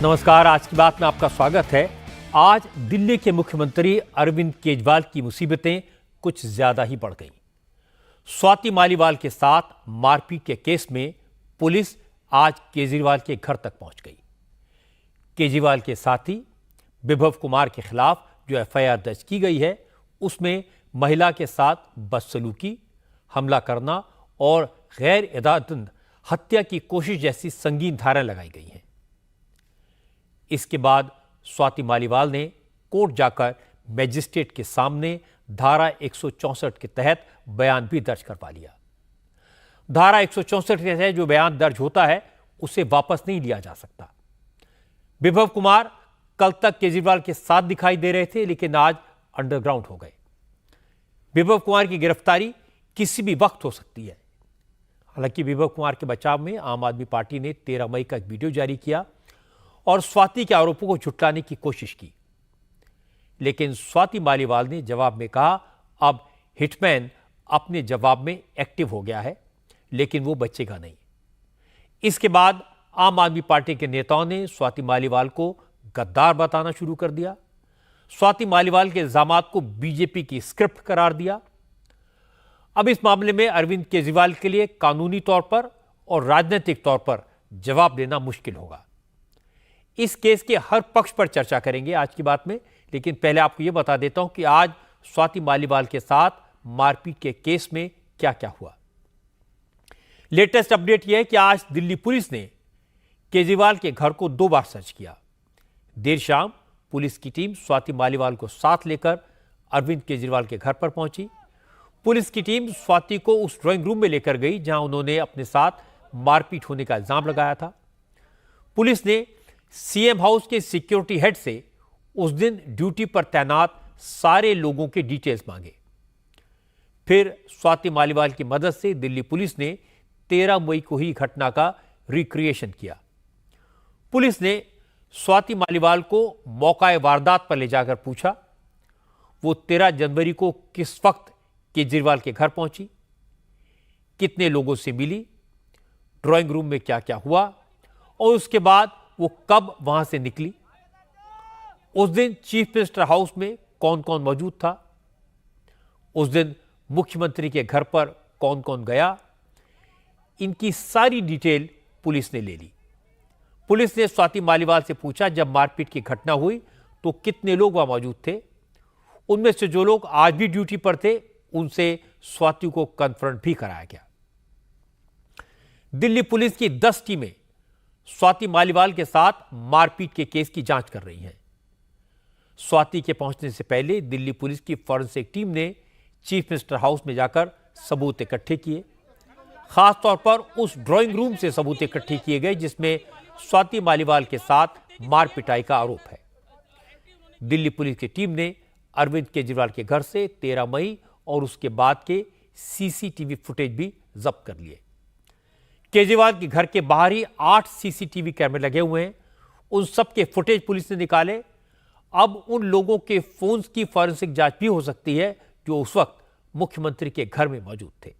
नमस्कार। आज की बात में आपका स्वागत है। आज दिल्ली के मुख्यमंत्री अरविंद केजरीवाल की मुसीबतें कुछ ज्यादा ही बढ़ गईं। स्वाति मालीवाल के साथ मारपीट के केस में पुलिस आज केजरीवाल के घर तक पहुंच गई। केजरीवाल के साथी विभव कुमार के खिलाफ जो एफआईआर दर्ज की गई है, उसमें महिला के साथ बदसलूकी, हमला करना और गैर इरादतन हत्या की कोशिश जैसी संगीन धाराएं लगाई गई हैं। इसके बाद स्वाति मालीवाल ने कोर्ट जाकर मजिस्ट्रेट के सामने धारा 164 के तहत बयान भी दर्ज करवा लिया। धारा 164 के तहत जो बयान दर्ज होता है, उसे वापस नहीं लिया जा सकता। विभव कुमार कल तक केजरीवाल के साथ दिखाई दे रहे थे, लेकिन आज अंडरग्राउंड हो गए। विभव कुमार की गिरफ्तारी किसी भी वक्त हो सकती है। हालांकि विभव कुमार के बचाव में आम आदमी पार्टी ने 13 मई का एक वीडियो जारी किया और स्वाति के आरोपों को झुटलाने की कोशिश की, लेकिन स्वाति मालीवाल ने जवाब में कहा अब हिटमैन अपने जवाब में एक्टिव हो गया है, लेकिन वो बचेगा नहीं। इसके बाद आम आदमी पार्टी के नेताओं ने स्वाति मालीवाल को गद्दार बताना शुरू कर दिया। स्वाति मालीवाल के इल्जामात को बीजेपी की स्क्रिप्ट करार दिया। अब इस मामले में अरविंद केजरीवाल के लिए कानूनी तौर पर और राजनीतिक तौर पर जवाब देना मुश्किल होगा। इस केस के हर पक्ष पर चर्चा करेंगे आज की बात में, लेकिन पहले आपको यह बता देता हूं कि आज स्वाति मालीवाल के साथ मारपीट के केस में क्या क्या हुआ। लेटेस्ट अपडेट यह है कि आज दिल्ली पुलिस ने केजरीवाल के घर को 2 बार सर्च किया। देर शाम पुलिस की टीम स्वाति मालीवाल को साथ लेकर अरविंद केजरीवाल के घर पर पहुंची। पुलिस की टीम स्वाति को उस ड्राइंग रूम में लेकर गई जहां उन्होंने अपने साथ मारपीट होने का इल्जाम लगाया था। पुलिस ने सीएम हाउस के सिक्योरिटी हेड से उस दिन ड्यूटी पर तैनात सारे लोगों के डिटेल्स मांगे। फिर स्वाति मालीवाल की मदद से दिल्ली पुलिस ने 13 मई को ही घटना का रिक्रिएशन किया। पुलिस ने स्वाति मालीवाल को मौका वारदात पर ले जाकर पूछा वो 13 जनवरी को किस वक्त केजरीवाल के घर पहुंची, कितने लोगों से मिली, ड्राइंग रूम में क्या क्या हुआ और उसके बाद वो कब वहां से निकली। उस दिन चीफ मिनिस्टर हाउस में कौन कौन मौजूद था, उस दिन मुख्यमंत्री के घर पर कौन कौन गया। इनकी सारी डिटेल पुलिस ने ले ली। पुलिस ने स्वाति मालीवाल से पूछा जब मारपीट की घटना हुई तो कितने लोग वहां मौजूद थे। उनमें से जो लोग आज भी ड्यूटी पर थे उनसे स्वाति को कन्फ्रंट भी कराया गया। दिल्ली पुलिस की 10 टीमें स्वाति मालीवाल के साथ मारपीट के केस की जांच कर रही हैं। स्वाति के पहुंचने से पहले दिल्ली पुलिस की फॉरेंसिक टीम ने चीफ मिनिस्टर हाउस में जाकर सबूत इकट्ठे किए। खासतौर पर उस ड्राइंग रूम से सबूत इकट्ठे किए गए जिसमें स्वाति मालीवाल के साथ मारपिटाई का आरोप है। दिल्ली पुलिस की टीम ने अरविंद केजरीवाल के घर से 13 मई और उसके बाद के सीसीटीवी फुटेज भी जब्त कर लिए। केजरीवाल के घर के बाहर ही 8 सीसीटीवी कैमरे लगे हुए हैं। उन सब के फुटेज पुलिस ने निकाले। अब उन लोगों के फोन्स की फॉरेंसिक जांच भी हो सकती है जो उस वक्त मुख्यमंत्री के घर में मौजूद थे।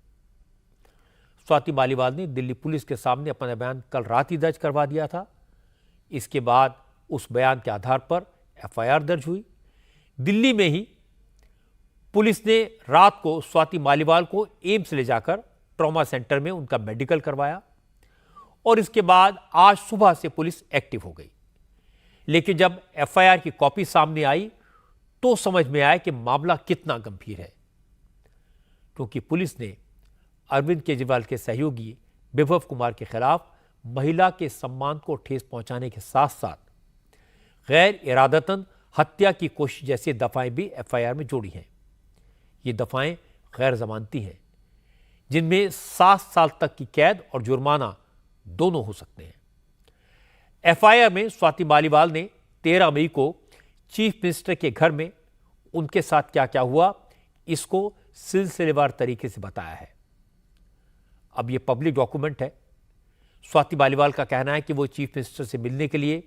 स्वाति मालीवाल ने दिल्ली पुलिस के सामने अपना बयान कल रात ही दर्ज करवा दिया था। इसके बाद उस बयान के आधार पर एफआईआर दर्ज हुई। दिल्ली में ही पुलिस ने रात को स्वाति मालीवाल को एम्स ले जाकर ट्रॉमा सेंटर में उनका मेडिकल करवाया और इसके बाद आज सुबह से पुलिस एक्टिव हो गई। लेकिन जब एफआईआर की कॉपी सामने आई तो समझ में आया कि मामला कितना गंभीर है, क्योंकि पुलिस ने अरविंद केजरीवाल के सहयोगी विभव कुमार के खिलाफ महिला के सम्मान को ठेस पहुंचाने के साथ साथ गैर इरादतन हत्या की कोशिश जैसी दफाएं भी एफआईआर में जोड़ी हैं। ये दफाएं गैर जमानती हैं जिनमें 7 साल तक की कैद और जुर्माना दोनों हो सकते हैं। एफआईआर में स्वाति मालीवाल ने 13 मई को चीफ मिनिस्टर के घर में उनके साथ क्या क्या हुआ इसको सिलसिलेवार तरीके से बताया है। अब यह पब्लिक डॉक्यूमेंट है। स्वाति मालीवाल का कहना है कि वो चीफ मिनिस्टर से मिलने के लिए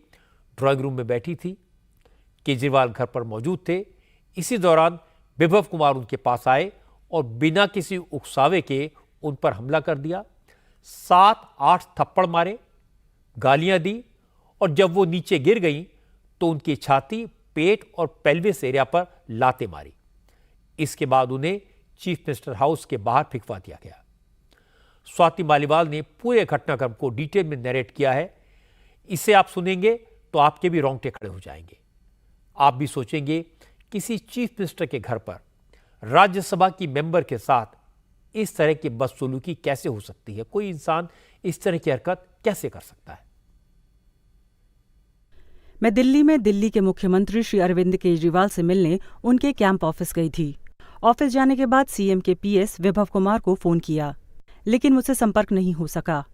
ड्राइंग रूम में बैठी थी। केजरीवाल घर पर मौजूद थे। इसी दौरान विभव कुमार उनके पास आए और बिना किसी उकसावे के उन पर हमला कर दिया। 7-8 थप्पड़ मारे, गालियां दी और जब वो नीचे गिर गईं तो उनकी छाती, पेट और पेल्विस एरिया पर लातें मारी। इसके बाद उन्हें चीफ मिनिस्टर हाउस के बाहर फिकवा दिया गया। स्वाति मालीवाल ने पूरे घटनाक्रम को डिटेल में नरेट किया है। इसे आप सुनेंगे तो आपके भी रोंगटे खड़े हो जाएंगे। आप भी सोचेंगे किसी चीफ मिनिस्टर के घर पर राज्यसभा की मेंबर के साथ इस तरह की बदसलूकी कैसे हो सकती है? कोई इंसान इस तरह की हरकत कैसे कर सकता है? मैं दिल्ली में दिल्ली के मुख्यमंत्री श्री अरविंद केजरीवाल से मिलने उनके कैंप ऑफिस गई थी। ऑफिस जाने के बाद सीएम के पीएस विभव कुमार को फोन किया, लेकिन मुझसे संपर्क नहीं हो सका।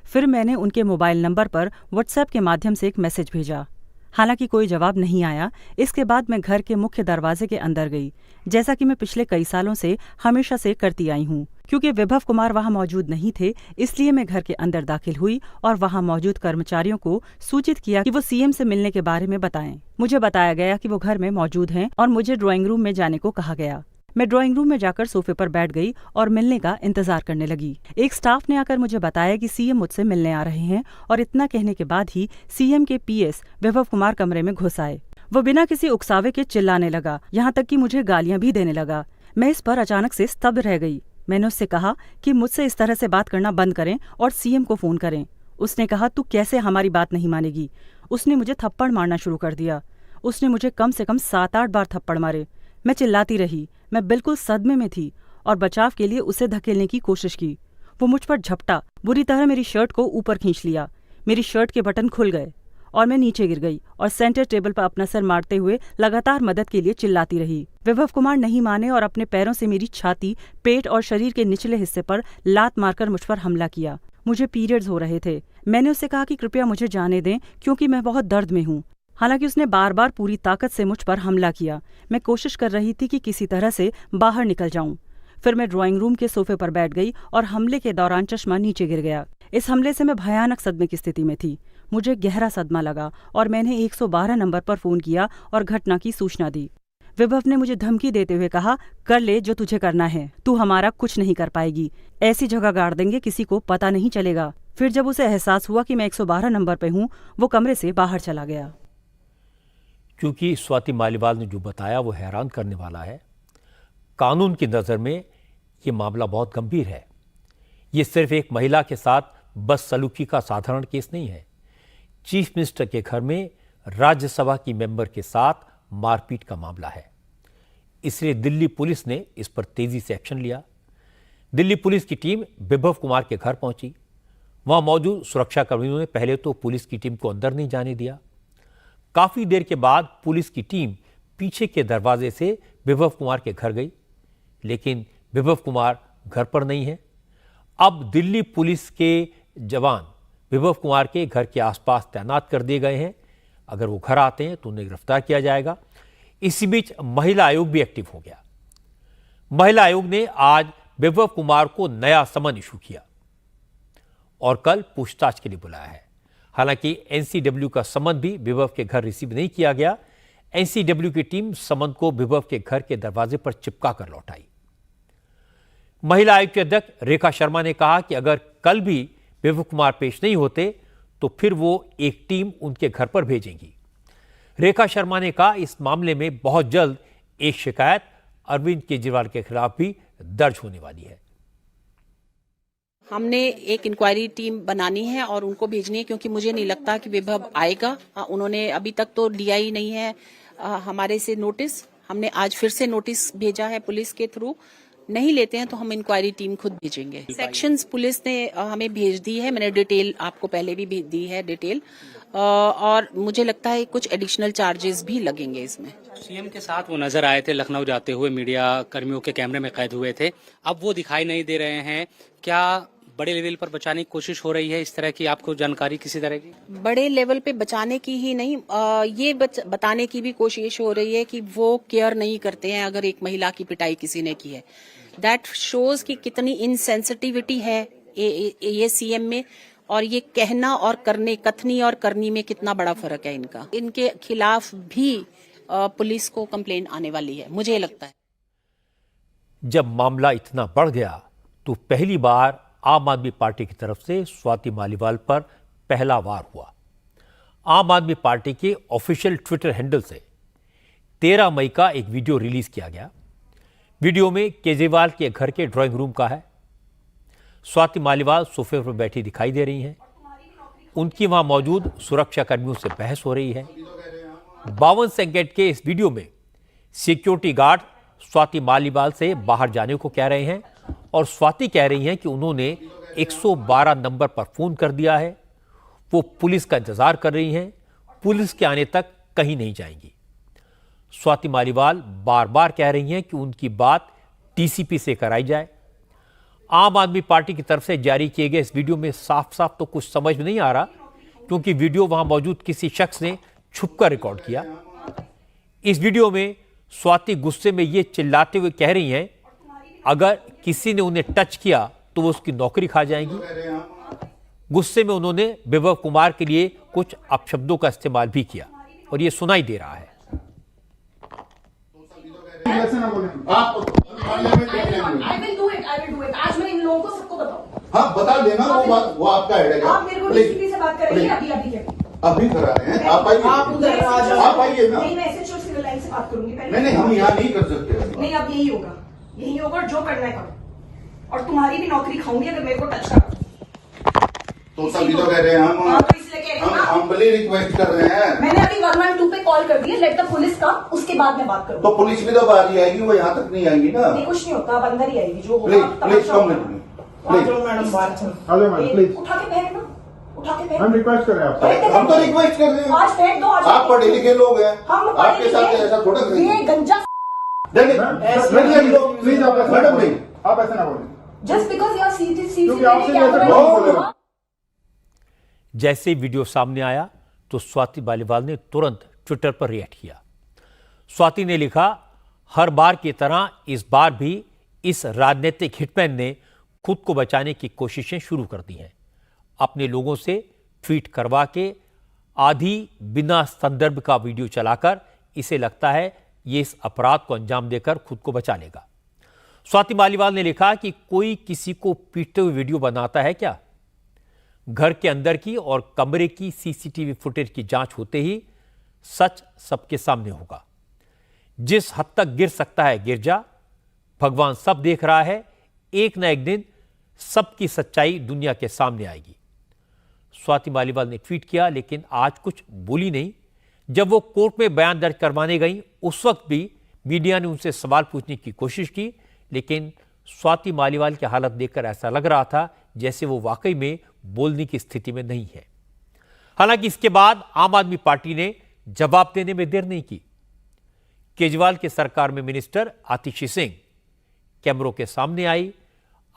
फिर मैंने उनके मोबाइल नंबर पर व्हाट्सएप के माध्यम से एक मैसेज भेजा। हालांकि कोई जवाब नहीं आया। इसके बाद मैं घर के मुख्य दरवाजे के अंदर गई, जैसा कि मैं पिछले कई सालों से हमेशा से करती आई हूँ। क्योंकि विभव कुमार वहां मौजूद नहीं थे, इसलिए मैं घर के अंदर दाखिल हुई और वहां मौजूद कर्मचारियों को सूचित किया कि वो सीएम से मिलने के बारे में बताएं। मुझे बताया गया कि वो घर में मौजूद हैं और मुझे ड्राइंग रूम में जाने को कहा गया। मैं ड्राइंग रूम में जाकर सोफे पर बैठ गई और मिलने का इंतजार करने लगी। एक स्टाफ ने आकर मुझे बताया कि सीएम मुझसे मिलने आ रहे हैं और इतना कहने के बाद ही सीएम के पीएस विभव कुमार कमरे में घुस आए। वो बिना किसी उकसावे के चिल्लाने लगा, यहाँ तक कि मुझे गालियां भी देने लगा। मैं इस पर अचानक से स्तब्ध रह गई। मैंने उससे कहा कि मुझसे इस तरह से बात करना बंद करें और सीएम को फोन करें। उसने कहा, तू कैसे हमारी बात नहीं मानेगी? उसने मुझे थप्पड़ मारना शुरू कर दिया। उसने मुझे कम से कम 7-8 बार थप्पड़ मारे। मैं चिल्लाती रही। मैं बिल्कुल सदमे में थी और बचाव के लिए उसे धकेलने की कोशिश की। वो मुझ पर झपटा, बुरी तरह मेरी शर्ट को ऊपर खींच लिया। मेरी शर्ट के बटन खुल गए और मैं नीचे गिर गई और सेंटर टेबल पर अपना सर मारते हुए लगातार मदद के लिए चिल्लाती रही। विभव कुमार नहीं माने और अपने पैरों से मेरी छाती, पेट और शरीर के निचले हिस्से पर लात मारकर मुझ पर हमला किया। मुझे पीरियड्स हो रहे थे। मैंने उससे कहा कि कृपया मुझे जाने दें क्योंकि मैं बहुत दर्द में हूँ। हालांकि उसने बार बार पूरी ताकत से मुझ पर हमला किया। मैं कोशिश कर रही थी कि किसी तरह से बाहर निकल जाऊं। फिर मैं ड्राइंग रूम के सोफे पर बैठ गई और हमले के दौरान चश्मा नीचे गिर गया। इस हमले से मैं भयानक सदमे की स्थिति में थी। मुझे गहरा सदमा लगा और मैंने 112 नंबर पर फोन किया और घटना की सूचना दी। विभव ने मुझे धमकी देते हुए कहा, कर ले जो तुझे करना है, तू हमारा कुछ नहीं कर पाएगी। ऐसी जगह गाड़ देंगे किसी को पता नहीं चलेगा। फिर जब उसे एहसास हुआ कि मैं 112 नंबर पर हूँ, वो कमरे से बाहर चला गया। क्योंकि स्वाति मालीवाल ने जो बताया वो हैरान करने वाला है। कानून की नज़र में ये मामला बहुत गंभीर है। ये सिर्फ एक महिला के साथ बदसलूकी का साधारण केस नहीं है। चीफ मिनिस्टर के घर में राज्यसभा की मेंबर के साथ मारपीट का मामला है। इसलिए दिल्ली पुलिस ने इस पर तेजी से एक्शन लिया। दिल्ली पुलिस की टीम विभव कुमार के घर पहुंची। वहां मौजूद सुरक्षाकर्मियों ने पहले तो पुलिस की टीम को अंदर नहीं जाने दिया। काफी देर के बाद पुलिस की टीम पीछे के दरवाजे से विभव कुमार के घर गई, लेकिन विभव कुमार घर पर नहीं है। अब दिल्ली पुलिस के जवान विभव कुमार के घर के आसपास तैनात कर दिए गए हैं। अगर वो घर आते हैं तो उन्हें गिरफ्तार किया जाएगा। इसी बीच महिला आयोग भी एक्टिव हो गया। महिला आयोग ने आज विभव कुमार को नया समन इशू किया और कल पूछताछ के लिए बुलाया है। हालांकि एनसीडब्ल्यू का समन भी विभव के घर रिसीव नहीं किया गया। एनसीडब्ल्यू की टीम समन को विभव के घर के दरवाजे पर चिपका कर लौटाई। महिला आयोग के अध्यक्ष रेखा शर्मा ने कहा कि अगर कल भी विभव कुमार पेश नहीं होते तो फिर वो एक टीम उनके घर पर भेजेंगी। रेखा शर्मा ने कहा इस मामले में बहुत जल्द एक शिकायत अरविंद केजरीवाल के खिलाफ भी दर्ज होने वाली है। हमने एक इंक्वायरी टीम बनानी है और उनको भेजनी है, क्योंकि मुझे नहीं लगता कि विभव आएगा। उन्होंने अभी तक तो लिया ही नहीं है हमारे से नोटिस। हमने आज फिर से नोटिस भेजा है पुलिस के थ्रू। नहीं लेते हैं तो हम इंक्वायरी टीम खुद भेजेंगे। सेक्शंस पुलिस ने हमें भेज दी है। मैंने डिटेल आपको पहले भी भेज दी है डिटेल, और मुझे लगता है कुछ एडिशनल चार्जेस भी लगेंगे इसमें। सीएम के साथ वो नजर आए थे लखनऊ जाते हुए, मीडिया कर्मियों के कैमरे में कैद हुए थे। अब वो दिखाई नहीं दे रहे हैं। क्या बड़े लेवल पर बचाने की कोशिश हो रही है? इस तरह की आपको जानकारी किसी तरह की? बड़े लेवल पे बचाने की ही नहीं, ये बताने की भी कोशिश हो रही है कि वो केयर नहीं करते हैं अगर एक महिला की पिटाई किसी ने की है। दैट शोज कि कितनी इनसेंसिटिविटी है ये सीएम में, और ये कहना और करने, कथनी और करनी में कितना बड़ा फर्क है इनका। इनके खिलाफ भी पुलिस को कंप्लेंट आने वाली है, मुझे लगता है। जब मामला इतना बढ़ गया तो पहली बार आम आदमी पार्टी की तरफ से स्वाति मालीवाल पर पहला वार हुआ। आम आदमी पार्टी के ऑफिशियल ट्विटर हैंडल से 13 मई का एक वीडियो रिलीज किया गया। वीडियो में केजरीवाल के घर के ड्राइंग रूम का है। स्वाति मालीवाल सोफे पर बैठी दिखाई दे रही हैं। उनकी वहां मौजूद सुरक्षा कर्मियों से बहस हो रही है। 52 सेकंड के इस वीडियो में सिक्योरिटी गार्ड स्वाति मालीवाल से बाहर जाने को कह रहे हैं और स्वाति कह रही हैं कि उन्होंने 112 नंबर पर फोन कर दिया है। वो पुलिस का इंतजार कर रही हैं। पुलिस के आने तक कहीं नहीं जाएंगी। स्वाति मालीवाल बार बार कह रही हैं कि उनकी बात टीसीपी से कराई जाए। आम आदमी पार्टी की तरफ से जारी किए गए इस वीडियो में साफ साफ तो कुछ समझ में नहीं आ रहा, क्योंकि वीडियो वहां मौजूद किसी शख्स ने छुपकर रिकॉर्ड किया। इस वीडियो में स्वाति गुस्से में ये चिल्लाते हुए कह रही हैं, अगर किसी ने उन्हें टच किया तो वो उसकी नौकरी खा जाएंगी। गुस्से में उन्होंने विभव कुमार के लिए कुछ अपशब्दों का इस्तेमाल भी किया और ये सुनाई दे रहा है। I will do it. आज मैं इन लोगों को सबको बताऊं। हाँ बता देना, वो बात वो आपका हेडेक है। आप मेरे को डीसीपी से बात कर रही हैं अभी करा रहे हैं। आप आइए, आप उधर आ जाओ। आप आइए ना। नहीं, मैं एसएचओ सिविल लाइन से बात करूंगी पहले। नहीं हम यहाँ नहीं कर सकते। नहीं, अब यही होगा और जो करना है करो। और तुम्हारी भी नौकरी खाऊंगी अगर मेरे को टच करो। तो सभी तो कह रहे हैं हाँ, तो इसलिए कह रहे हैं हम ना। हम्बली रिक्वेस्ट कर रहे हैं। मैंने अभी 112 पे कॉल कर दी है, लेट द पुलिस कम, उसके बाद मैं बात करूँ। तो पुलिस भी तो बाहर ही आएगी, वो यहाँ तक नहीं आएगी ना। नहीं, कुछ नहीं होता, अब अंदर ही आएगी। जो प्लीज होगा please come with me, please madam बात चलो। हेलो मैडम प्लीज, उठा के फेंक ना, उठा के फेंक। हम रिक्वेस्ट कर रहे हैं आपसे। हम तो रिक्वेस्ट कर रहे हैं। आज फेंक दो। आज आप पढ़े लिखे लोग हैं, हम आपके साथ ऐसा थोड़ा करेंगे। ये गंजा प्लीज आप ऐसा मैडम ना नहीं, बोलें। आप ऐसा ना बोलें, जस्ट बिकॉज यू आर क्योंकि आपसे जैसे सीसीटीवी लोग बोल रहे हैं। जैसे वीडियो सामने आया तो स्वाति मालीवाल ने तुरंत ट्विटर पर रिएक्ट किया। स्वाति ने लिखा, हर बार की तरह इस बार भी इस राजनीतिक हिटमैन ने खुद को बचाने की कोशिशें शुरू कर दी हैं। अपने लोगों से ट्वीट करवा के आधी बिना संदर्भ का वीडियो चलाकर इसे लगता है ये इस अपराध को अंजाम देकर खुद को बचा लेगा। स्वाति मालीवाल ने लिखा कि कोई किसी को पीटते हुए वीडियो बनाता है क्या? घर के अंदर की और कमरे की सीसीटीवी फुटेज की जांच होते ही सच सबके सामने होगा। जिस हद तक गिर सकता है गिर जा, भगवान सब देख रहा है। एक न एक दिन सबकी सच्चाई दुनिया के सामने आएगी। स्वाति मालीवाल ने ट्वीट किया, लेकिन आज कुछ बोली नहीं। जब वो कोर्ट में बयान दर्ज करवाने गई उस वक्त भी मीडिया ने उनसे सवाल पूछने की कोशिश की, लेकिन स्वाति मालीवाल की हालत देखकर ऐसा लग रहा था जैसे वो वाकई में बोलने की स्थिति में नहीं है। हालांकि इसके बाद आम आदमी पार्टी ने जवाब देने में देर नहीं की। केजरीवाल की सरकार में मिनिस्टर आतिशी सिंह कैमरों के सामने आई।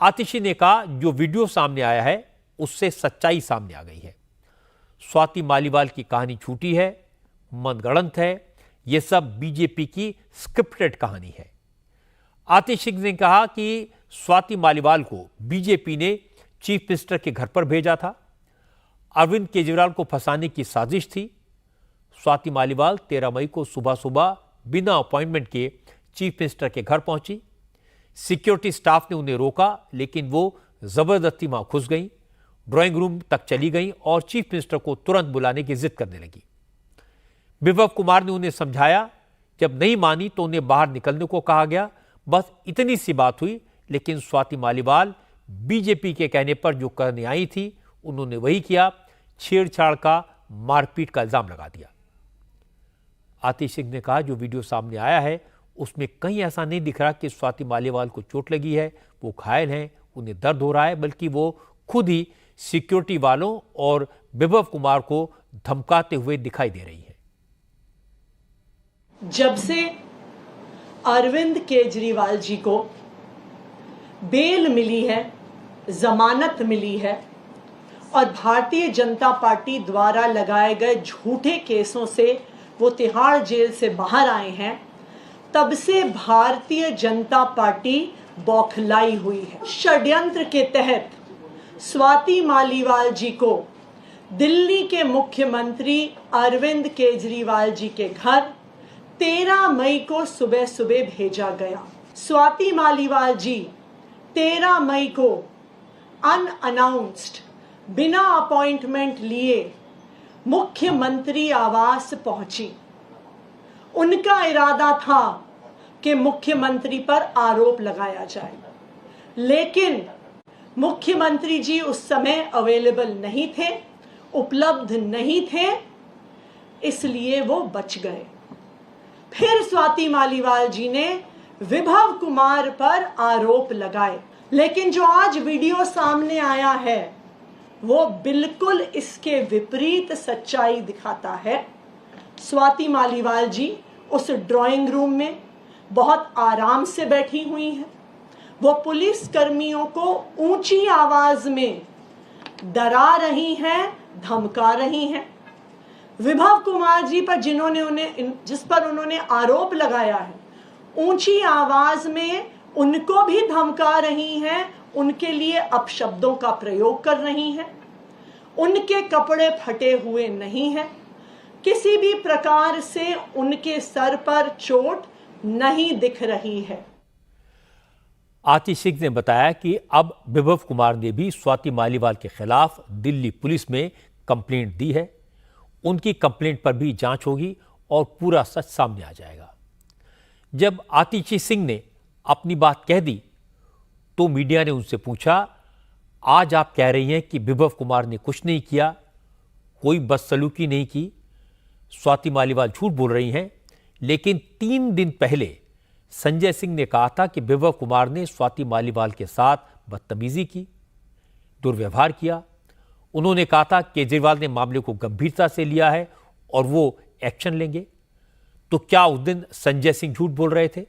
आतिशी ने कहा, जो वीडियो सामने आया है उससे सच्चाई सामने आ गई है। स्वाति मालीवाल की कहानी झूठी है, मनगढ़ंत है। यह सब बीजेपी की स्क्रिप्टेड कहानी है। आतिशी सिंह ने कहा कि स्वाति मालीवाल को बीजेपी ने चीफ मिनिस्टर के घर पर भेजा था। अरविंद केजरीवाल को फंसाने की साजिश थी। स्वाति मालीवाल 13 मई को सुबह सुबह बिना अपॉइंटमेंट के चीफ मिनिस्टर के घर पहुंची। सिक्योरिटी स्टाफ ने उन्हें रोका, लेकिन वो जबरदस्ती वहां घुस गई, ड्राइंग रूम तक चली गई और चीफ मिनिस्टर को तुरंत बुलाने की जिद करने लगी। विभव कुमार ने उन्हें समझाया, जब नहीं मानी तो उन्हें बाहर निकलने को कहा गया। बस इतनी सी बात हुई, लेकिन स्वाति मालीवाल बीजेपी के कहने पर जो करने आई थी उन्होंने वही किया। छेड़छाड़ का, मारपीट का इल्जाम लगा दिया। आतिश सिंह ने कहा, जो वीडियो सामने आया है उसमें कहीं ऐसा नहीं दिख रहा कि स्वाति मालीवाल को चोट लगी है, वो घायल हैं, उन्हें दर्द हो रहा है, बल्कि वो खुद ही सिक्योरिटी वालों और विभव कुमार को धमकाते हुए दिखाई दे रही है। जब से अरविंद केजरीवाल जी को बेल मिली है, जमानत मिली है और भारतीय जनता पार्टी द्वारा लगाए गए झूठे केसों से वो तिहाड़ जेल से बाहर आए हैं, तब से भारतीय जनता पार्टी बौखलाई हुई है। षड्यंत्र के तहत स्वाति मालीवाल जी को दिल्ली के मुख्यमंत्री अरविंद केजरीवाल जी के घर 13 मई को सुबह सुबह भेजा गया। स्वाति मालीवाल जी 13 मई को अनअनाउंस्ड, बिना अपॉइंटमेंट लिए मुख्यमंत्री आवास पहुंची। उनका इरादा था कि मुख्यमंत्री पर आरोप लगाया जाए, लेकिन मुख्यमंत्री जी उस समय अवेलेबल नहीं थे, उपलब्ध नहीं थे, इसलिए वो बच गए। फिर स्वाति मालीवाल जी ने विभव कुमार पर आरोप लगाए, लेकिन जो आज वीडियो सामने आया है वो बिल्कुल इसके विपरीत सच्चाई दिखाता है। स्वाति मालीवाल जी उस ड्राइंग रूम में बहुत आराम से बैठी हुई हैं। वो पुलिस कर्मियों को ऊंची आवाज में डरा रही हैं, धमका रही हैं। विभव कुमार जी पर जिस पर उन्होंने आरोप लगाया है, ऊंची आवाज में उनको भी धमका रही हैं, उनके लिए अपशब्दों का प्रयोग कर रही हैं। उनके कपड़े फटे हुए नहीं हैं, किसी भी प्रकार से उनके सर पर चोट नहीं दिख रही है। आतिश सिंह ने बताया कि अब विभव कुमार ने भी स्वाति मालीवाल के खिलाफ दिल्ली पुलिस में कंप्लेंट दी है। उनकी कंप्लेंट पर भी जांच होगी और पूरा सच सामने आ जाएगा। जब आतिश सिंह ने अपनी बात कह दी तो मीडिया ने उनसे पूछा, आज आप कह रही हैं कि विभव कुमार ने कुछ नहीं किया, कोई बदसलूकी नहीं की, स्वाति मालीवाल झूठ बोल रही हैं। लेकिन 3 दिन पहले संजय सिंह ने कहा था कि विभव कुमार ने स्वाति मालीवाल के साथ बदतमीजी की, दुर्व्यवहार किया। उन्होंने कहा था केजरीवाल ने मामले को गंभीरता से लिया है और वो एक्शन लेंगे। तो क्या उस दिन संजय सिंह झूठ बोल रहे थे?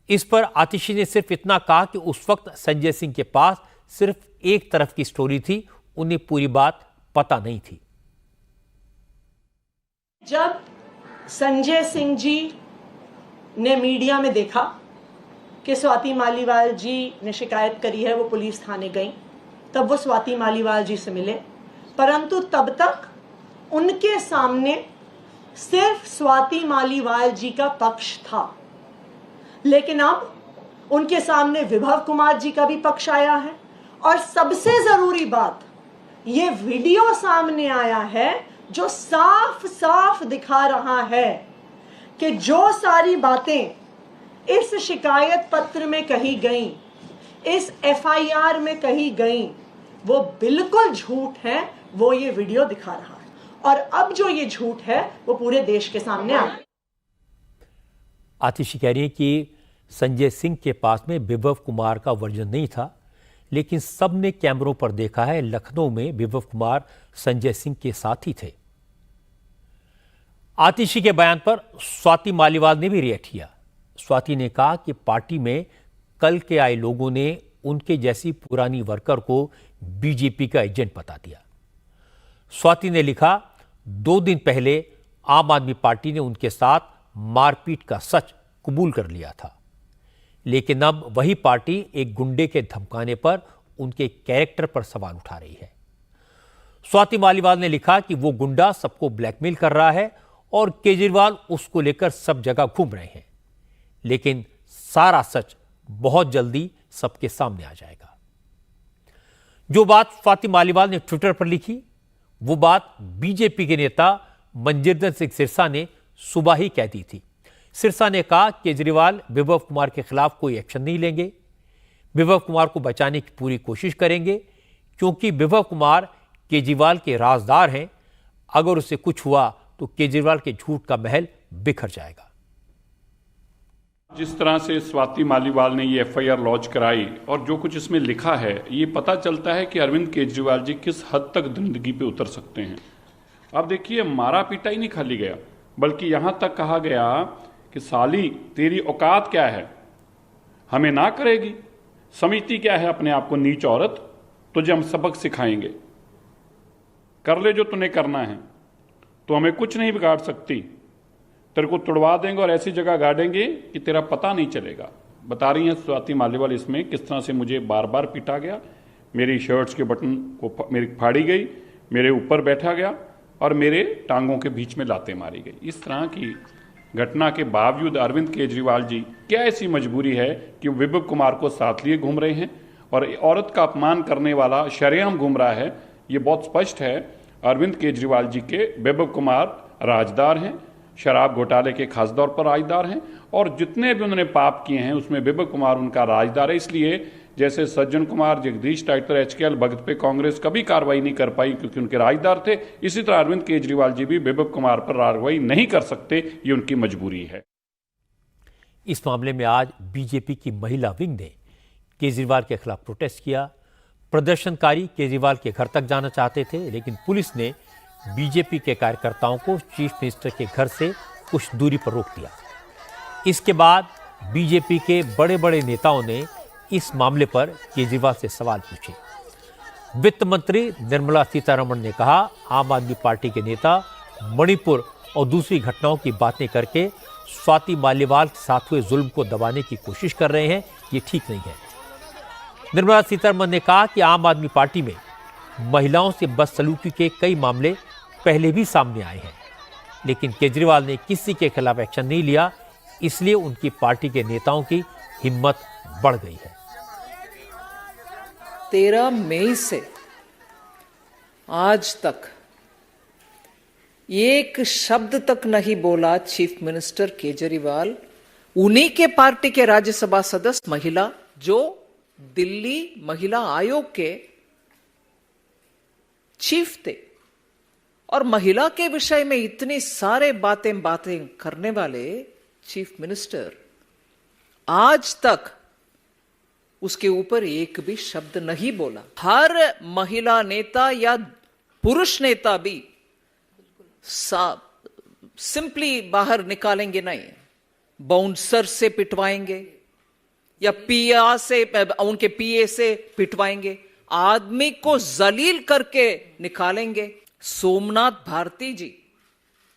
इस पर आतिशी ने सिर्फ इतना कहा कि उस वक्त संजय सिंह के पास सिर्फ एक तरफ की स्टोरी थी, उन्हें पूरी बात पता नहीं थी। जब संजय सिंह जी ने मीडिया में देखा कि स्वाति मालीवाल जी ने शिकायत करी है, वो पुलिस थाने गई, तब वो स्वाति मालीवाल जी से मिले। परंतु तब तक उनके सामने सिर्फ स्वाति मालीवाल जी का पक्ष था, लेकिन अब उनके सामने विभव कुमार जी का भी पक्ष आया है। और सबसे जरूरी बात, ये वीडियो सामने आया है जो साफ साफ दिखा रहा है कि जो सारी बातें इस शिकायत पत्र में कही गई, इस एफआईआर में कही गई, वो बिल्कुल झूठ है। वो ये वीडियो दिखा रहा है और अब जो ये झूठ है वो पूरे देश के सामने आ गया। आतिशी कह रही है कि संजय सिंह के पास में विभव कुमार का वर्जन नहीं था, लेकिन सबने कैमरों पर देखा है लखनऊ में विभव कुमार संजय सिंह के साथ ही थे। आतिशी के बयान पर स्वाति मालीवाल ने भी रिएक्ट किया। स्वाति ने कहा कि पार्टी में कल के आए लोगों ने उनके जैसी पुरानी वर्कर को बीजेपी का एजेंट बता दिया। स्वाति ने लिखा, 2 दिन पहले आम आदमी पार्टी ने उनके साथ मारपीट का सच कबूल कर लिया था, लेकिन अब वही पार्टी एक गुंडे के धमकाने पर उनके कैरेक्टर पर सवाल उठा रही है। स्वाति मालीवाल ने लिखा कि वो गुंडा सबको ब्लैकमेल कर रहा है और केजरीवाल उसको लेकर सब जगह घूम रहे हैं, लेकिन सारा सच बहुत जल्दी सबके सामने आ जाएगा। जो बात स्वाति मालीवाल ने ट्विटर पर लिखी, वो बात बीजेपी के नेता मंजिंदर सिंह सिरसा ने सुबह ही कह दी थी। सिरसा ने कहा केजरीवाल विभव कुमार के खिलाफ कोई एक्शन नहीं लेंगे, विभव कुमार को बचाने की पूरी कोशिश करेंगे, क्योंकि विभव कुमार केजरीवाल के राजदार हैं। अगर उसे कुछ हुआ तो केजरीवाल के झूठ का महल बिखर जाएगा। जिस तरह से स्वाति मालीवाल ने ये एफआईआर लॉन्च कराई और जो कुछ इसमें लिखा है, ये पता चलता है कि अरविंद केजरीवाल जी किस हद तक जिंदगी पे उतर सकते हैं। अब देखिए, मारा पीटा ही नहीं खाली गया, बल्कि यहां तक कहा गया कि साली तेरी औकात क्या है, हमें ना करेगी, समिति क्या है अपने आप को नीच औरत, तुझे हम सबक सिखाएंगे, कर ले जो तूने करना है, तो हमें कुछ नहीं बिगाड़ सकती, तेरे को तुड़वा देंगे और ऐसी जगह गाड़ेंगे कि तेरा पता नहीं चलेगा। बता रही हैं स्वाति मालीवाल इसमें किस तरह से मुझे बार बार पीटा गया, मेरी शर्ट्स के बटन को मेरी फाड़ी गई, मेरे ऊपर बैठा गया और मेरे टांगों के बीच में लातें मारी गई। इस तरह की घटना के बावजूद अरविंद केजरीवाल जी क्या ऐसी मजबूरी है कि विभव कुमार को साथ लिए घूम रहे हैं और औरत का अपमान करने वाला शरेआम घूम रहा है। ये बहुत स्पष्ट है अरविंद केजरीवाल जी के वैभव कुमार राजदार हैं, शराब घोटाले के खास तौर पर राजदार हैं, और जितने भी उन्होंने पाप किए हैं उसमें वैभव कुमार उनका राजदार है। इसलिए जैसे सज्जन कुमार, जगदीश टाइटर, HKL भगत पे कांग्रेस कभी कार्रवाई नहीं कर पाई क्योंकि उनके राजदार थे, इसी तरह अरविंद केजरीवाल जी भी वैभव कुमार पर कार्रवाई नहीं कर सकते, ये उनकी मजबूरी है। इस मामले में आज बीजेपी की महिला विंग ने केजरीवाल के खिलाफ प्रोटेस्ट किया। प्रदर्शनकारी केजरीवाल के घर तक जाना चाहते थे, लेकिन पुलिस ने बीजेपी के कार्यकर्ताओं को चीफ मिनिस्टर के घर से कुछ दूरी पर रोक दिया। इसके बाद बीजेपी के बड़े बड़े नेताओं ने इस मामले पर केजरीवाल से सवाल पूछे। वित्त मंत्री निर्मला सीतारमण ने कहा, आम आदमी पार्टी के नेता मणिपुर और दूसरी घटनाओं की बातें करके स्वाति मालीवाल के साथ हुए जुल्म को दबाने की कोशिश कर रहे हैं, ये ठीक नहीं है। निर्मला सीतारमण ने कहा कि आम आदमी पार्टी में महिलाओं से बदसलूकी के कई मामले पहले भी सामने आए हैं, लेकिन केजरीवाल ने किसी के खिलाफ एक्शन नहीं लिया, इसलिए उनकी पार्टी के नेताओं की हिम्मत बढ़ गई है। 13 मई से आज तक एक शब्द तक नहीं बोला चीफ मिनिस्टर केजरीवाल, उन्हीं के पार्टी के राज्यसभा सदस्य महिला जो दिल्ली महिला आयोग के चीफ थे, और महिला के विषय में इतनी सारे बातें करने वाले चीफ मिनिस्टर आज तक उसके ऊपर एक भी शब्द नहीं बोला। हर महिला नेता या पुरुष नेता भी सिंपली बाहर निकालेंगे नहीं, बाउंसर से पिटवाएंगे या पीए से, उनके पीए से पिटवाएंगे, आदमी को जलील करके निकालेंगे। सोमनाथ भारती जी,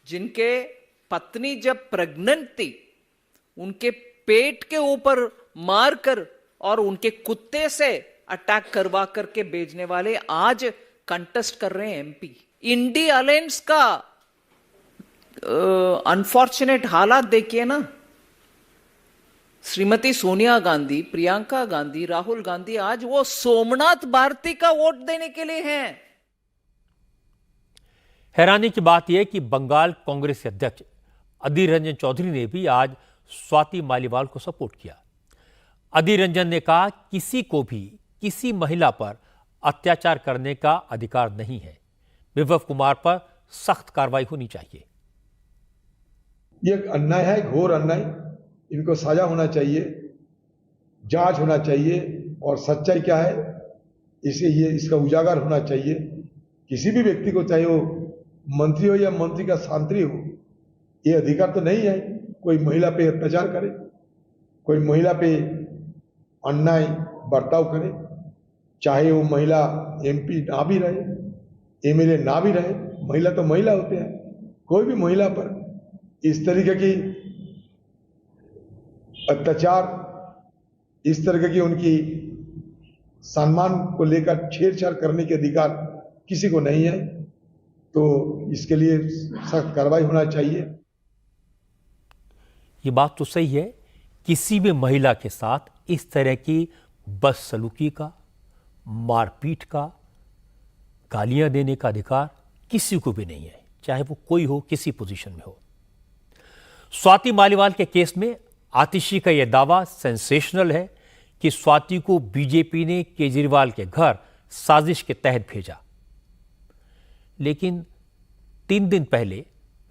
जिनके पत्नी जब प्रेग्नेंट थी, उनके पेट के ऊपर मारकर और उनके कुत्ते से अटैक करवा करके भेजने वाले आज कंटेस्ट कर रहे हैं एमपी। इंडी अलायंस का अनफॉर्चुनेट हालात देखिए ना, श्रीमती सोनिया गांधी, प्रियंका गांधी, राहुल गांधी आज वो सोमनाथ भारती का वोट देने के लिए हैं। हैरानी की बात यह कि बंगाल कांग्रेस अध्यक्ष अधीर रंजन चौधरी ने भी आज स्वाति मालीवाल को सपोर्ट किया। अधीर रंजन ने कहा, किसी को भी किसी महिला पर अत्याचार करने का अधिकार नहीं है, विभव कुमार पर सख्त कार्रवाई होनी चाहिए। यह अन्याय है, घोर अन्याय, इनको सजा होना चाहिए, जांच होना चाहिए और सच्चाई क्या है इसका उजागर होना चाहिए। किसी भी व्यक्ति को, चाहे वो मंत्री हो या मंत्री का सांत्री हो, ये अधिकार तो नहीं है कोई महिला पे अत्याचार करे, कोई महिला पे अन्याय बर्ताव करे, चाहे वो महिला एमपी ना भी रहे, एमएलए ना भी रहे, महिला तो महिला होते हैं। कोई भी महिला पर इस तरीके की अत्याचार, इस तरह की उनकी सम्मान को लेकर छेड़छाड़ करने के अधिकार किसी को नहीं है, तो इसके लिए सख्त कार्रवाई होना चाहिए। ये बात तो सही है, किसी भी महिला के साथ इस तरह की बदसलूकी का, मारपीट का, गालियां देने का अधिकार किसी को भी नहीं है, चाहे वो कोई हो, किसी पोजीशन में हो। स्वाति मालीवाल के केस में आतिशी का यह दावा सेंसेशनल है कि स्वाति को बीजेपी ने केजरीवाल के घर साजिश के तहत भेजा, लेकिन 3 दिन पहले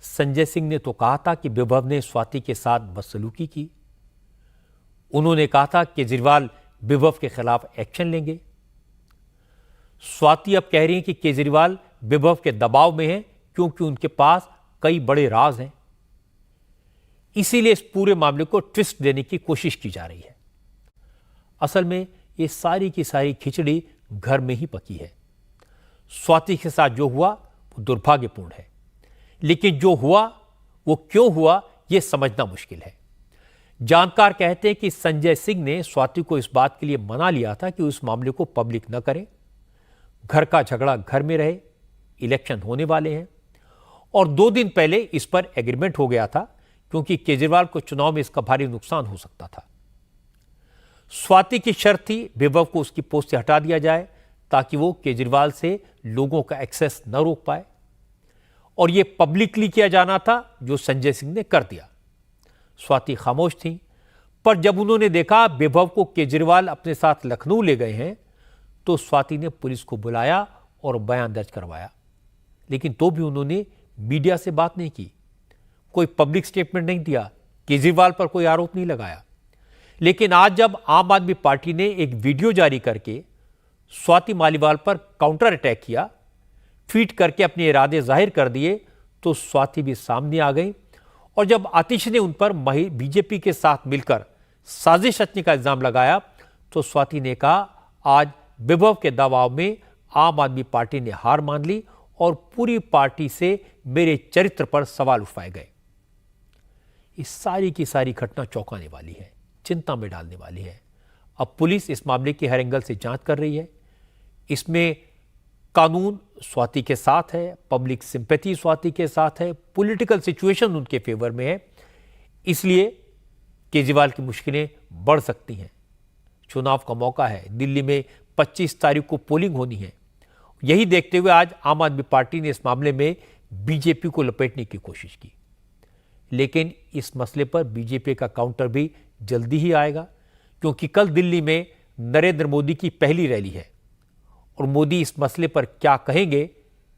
संजय सिंह ने तो कहा था कि विभव ने स्वाति के साथ बदसलूकी की। उन्होंने कहा था केजरीवाल विभव के खिलाफ एक्शन लेंगे। स्वाति अब कह रही हैं कि केजरीवाल विभव के दबाव में हैं क्योंकि उनके पास कई बड़े राज हैं, इसीलिए इस पूरे मामले को ट्विस्ट देने की कोशिश की जा रही है। असल में ये सारी की सारी खिचड़ी घर में ही पकी है। स्वाति के साथ जो हुआ वो दुर्भाग्यपूर्ण है, लेकिन जो हुआ वो क्यों हुआ ये समझना मुश्किल है। जानकार कहते हैं कि संजय सिंह ने स्वाति को इस बात के लिए मना लिया था कि उस मामले को पब्लिक न करें, घर का झगड़ा घर में रहे, इलेक्शन होने वाले हैं, और 2 दिन पहले इस पर एग्रीमेंट हो गया था क्योंकि केजरीवाल को चुनाव में इसका भारी नुकसान हो सकता था। स्वाति की शर्त थी विभव को उसकी पोस्ट से हटा दिया जाए ताकि वो केजरीवाल से लोगों का एक्सेस न रोक पाए। और ये पब्लिकली किया जाना था, जो संजय सिंह ने कर दिया। स्वाति खामोश थी, पर जब उन्होंने देखा विभव को केजरीवाल अपने साथ लखनऊ ले गए हैं, तो स्वाति ने पुलिस को बुलाया और बयान दर्ज करवाया। लेकिन तो भी उन्होंने मीडिया से बात नहीं की, कोई पब्लिक स्टेटमेंट नहीं दिया, केजरीवाल पर कोई आरोप नहीं लगाया। लेकिन आज जब आम आदमी पार्टी ने एक वीडियो जारी करके स्वाति मालीवाल पर काउंटर अटैक किया, ट्वीट करके अपने इरादे जाहिर कर दिए, तो स्वाति भी सामने आ गई। और जब आतिश ने उन पर बीजेपी के साथ मिलकर साजिश रचने का इल्जाम लगाया, तो स्वाति ने कहा आज विभव के दबाव में आम आदमी पार्टी ने हार मान ली और पूरी पार्टी से मेरे चरित्र पर सवाल उठाए गए। इस सारी की सारी घटना चौंकाने वाली है, चिंता में डालने वाली है। अब पुलिस इस मामले की हर एंगल से जांच कर रही है। इसमें कानून स्वाति के साथ है, पब्लिक सिंपैथी स्वाति के साथ है, पॉलिटिकल सिचुएशन उनके फेवर में है। इसलिए केजरीवाल की मुश्किलें बढ़ सकती हैं। चुनाव का मौका है, दिल्ली में 25 तारीख को पोलिंग होनी है। यही देखते हुए आज आम आदमी पार्टी ने इस मामले में बीजेपी को लपेटने की कोशिश की। लेकिन इस मसले पर बीजेपी का काउंटर भी जल्दी ही आएगा, क्योंकि कल दिल्ली में नरेंद्र मोदी की पहली रैली है और मोदी इस मसले पर क्या कहेंगे,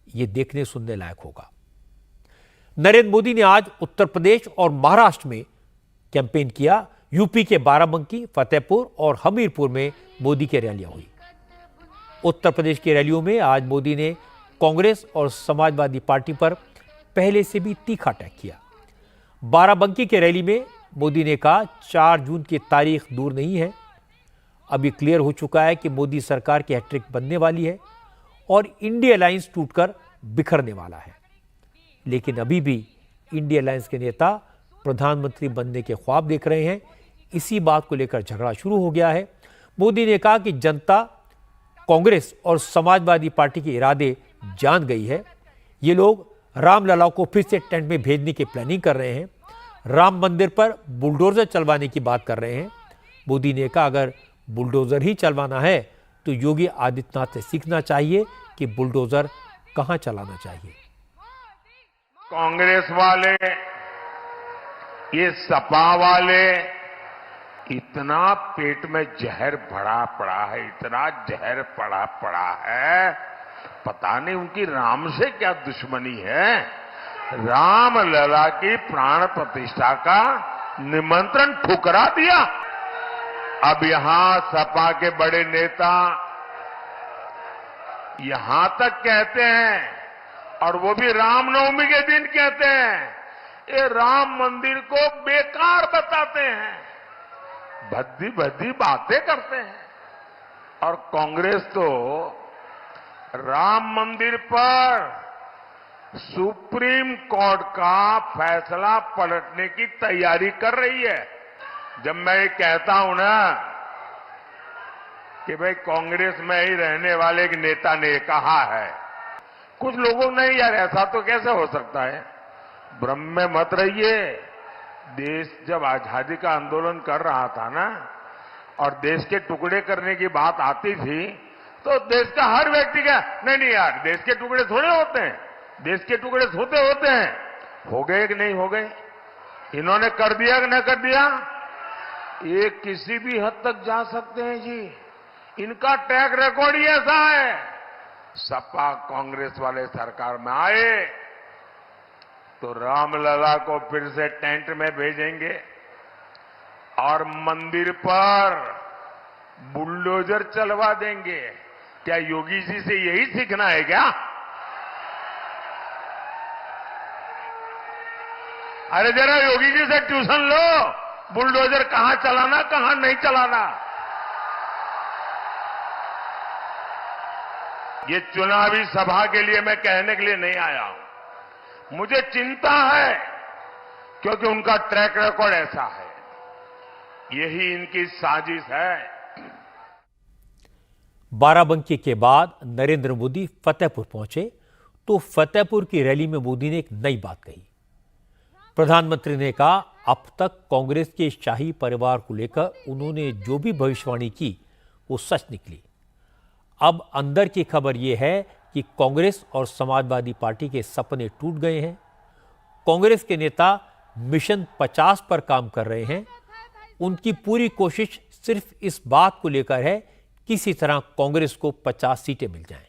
यह देखने सुनने लायक होगा। नरेंद्र मोदी ने आज उत्तर प्रदेश और महाराष्ट्र में कैंपेन किया। यूपी के बाराबंकी, फतेहपुर और हमीरपुर में मोदी की रैलियां हुई। उत्तर प्रदेश की रैलियों में आज मोदी ने कांग्रेस और समाजवादी पार्टी पर पहले से भी तीखा अटैक किया। बाराबंकी की रैली में मोदी ने कहा 4 जून की तारीख दूर नहीं है। अभी क्लियर हो चुका है कि मोदी सरकार की हैट्रिक बनने वाली है और इंडिया अलायंस टूटकर बिखरने वाला है। लेकिन अभी भी इंडिया अलायंस के नेता प्रधानमंत्री बनने के ख्वाब देख रहे हैं। इसी बात को लेकर झगड़ा शुरू हो गया है। मोदी ने कहा कि जनता कांग्रेस और समाजवादी पार्टी के इरादे जान गई है। ये लोग रामलला को फिर से टेंट में भेजने की प्लानिंग कर रहे हैं, राम मंदिर पर बुलडोजर चलवाने की बात कर रहे हैं। मोदी ने कहा अगर बुलडोजर ही चलवाना है तो योगी आदित्यनाथ से सीखना चाहिए कि बुलडोजर कहां चलाना चाहिए। कांग्रेस वाले, ये सपा वाले, इतना पेट में जहर भरा पड़ा है, इतना जहर पड़ा है, पता नहीं उनकी राम से क्या दुश्मनी है। राम लला की प्राण प्रतिष्ठा का निमंत्रण ठुकरा दिया। अब यहां सपा के बड़े नेता यहां तक कहते हैं, और वो भी रामनवमी के दिन कहते हैं, ये राम मंदिर को बेकार बताते हैं, भद्दी भद्दी बातें करते हैं। और कांग्रेस तो राम मंदिर पर सुप्रीम कोर्ट का फैसला पलटने की तैयारी कर रही है। जब मैं ये कहता हूं ना कि भाई कांग्रेस में ही रहने वाले एक नेता ने कहा है, कुछ लोगों ने यार ऐसा तो कैसे हो सकता है, भ्रम में मत रहिए। देश जब आजादी का आंदोलन कर रहा था ना, और देश के टुकड़े करने की बात आती थी, तो देश का हर व्यक्ति का नहीं यार देश के टुकड़े थोड़े होते हैं, देश के टुकड़े होते हैं। हो गए कि नहीं हो गए? इन्होंने कर दिया कि नहीं कर दिया? ये किसी भी हद तक जा सकते हैं जी, इनका ट्रैक रिकॉर्ड ही ऐसा है। सपा कांग्रेस वाले सरकार में आए तो रामलला को फिर से टेंट में भेजेंगे और मंदिर पर बुलडोजर चलवा देंगे। क्या योगी जी से यही सीखना है क्या? अरे जरा योगी जी से ट्यूशन लो, बुलडोजर कहां चलाना कहां नहीं चलाना। ये चुनावी सभा के लिए मैं कहने के लिए नहीं आया हूं, मुझे चिंता है क्योंकि उनका ट्रैक रिकॉर्ड ऐसा है, यही इनकी साजिश है। बाराबंकी के बाद नरेंद्र मोदी फतेहपुर पहुंचे तो फतेहपुर की रैली में मोदी ने एक नई बात कही। प्रधानमंत्री ने कहा अब तक कांग्रेस के शाही परिवार को लेकर उन्होंने जो भी भविष्यवाणी की वो सच निकली। अब अंदर की खबर यह है कि कांग्रेस और समाजवादी पार्टी के सपने टूट गए हैं। कांग्रेस के नेता मिशन 50 पर काम कर रहे हैं। उनकी पूरी कोशिश सिर्फ इस बात को लेकर है किसी तरह कांग्रेस को 50 सीटें मिल जाएं।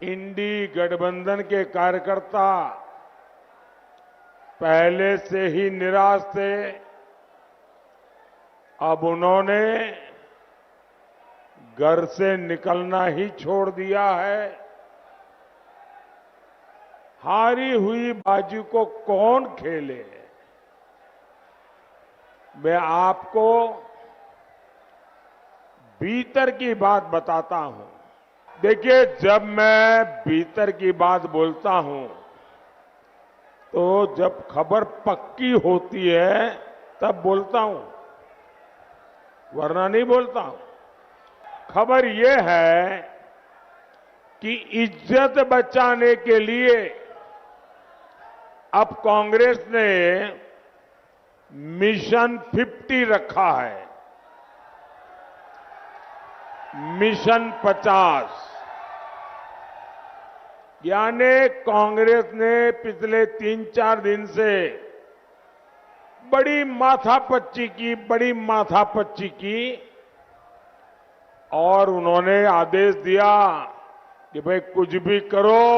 इंडी गठबंधन के कार्यकर्ता पहले से ही निराश थे। अब उन्होंने घर से निकलना ही छोड़ दिया है। हारी हुई बाजी को कौन खेले? मैं आपको भीतर की बात बताता हूं। देखिए, जब मैं भीतर की बात बोलता हूं तो जब खबर पक्की होती है तब बोलता हूं, वरना नहीं बोलता हूं। खबर यह है कि इज्जत बचाने के लिए अब कांग्रेस ने मिशन 50 रखा है। मिशन 50 यानी कांग्रेस ने पिछले 3-4 दिन से बड़ी माथापच्ची की और उन्होंने आदेश दिया कि भाई कुछ भी करो,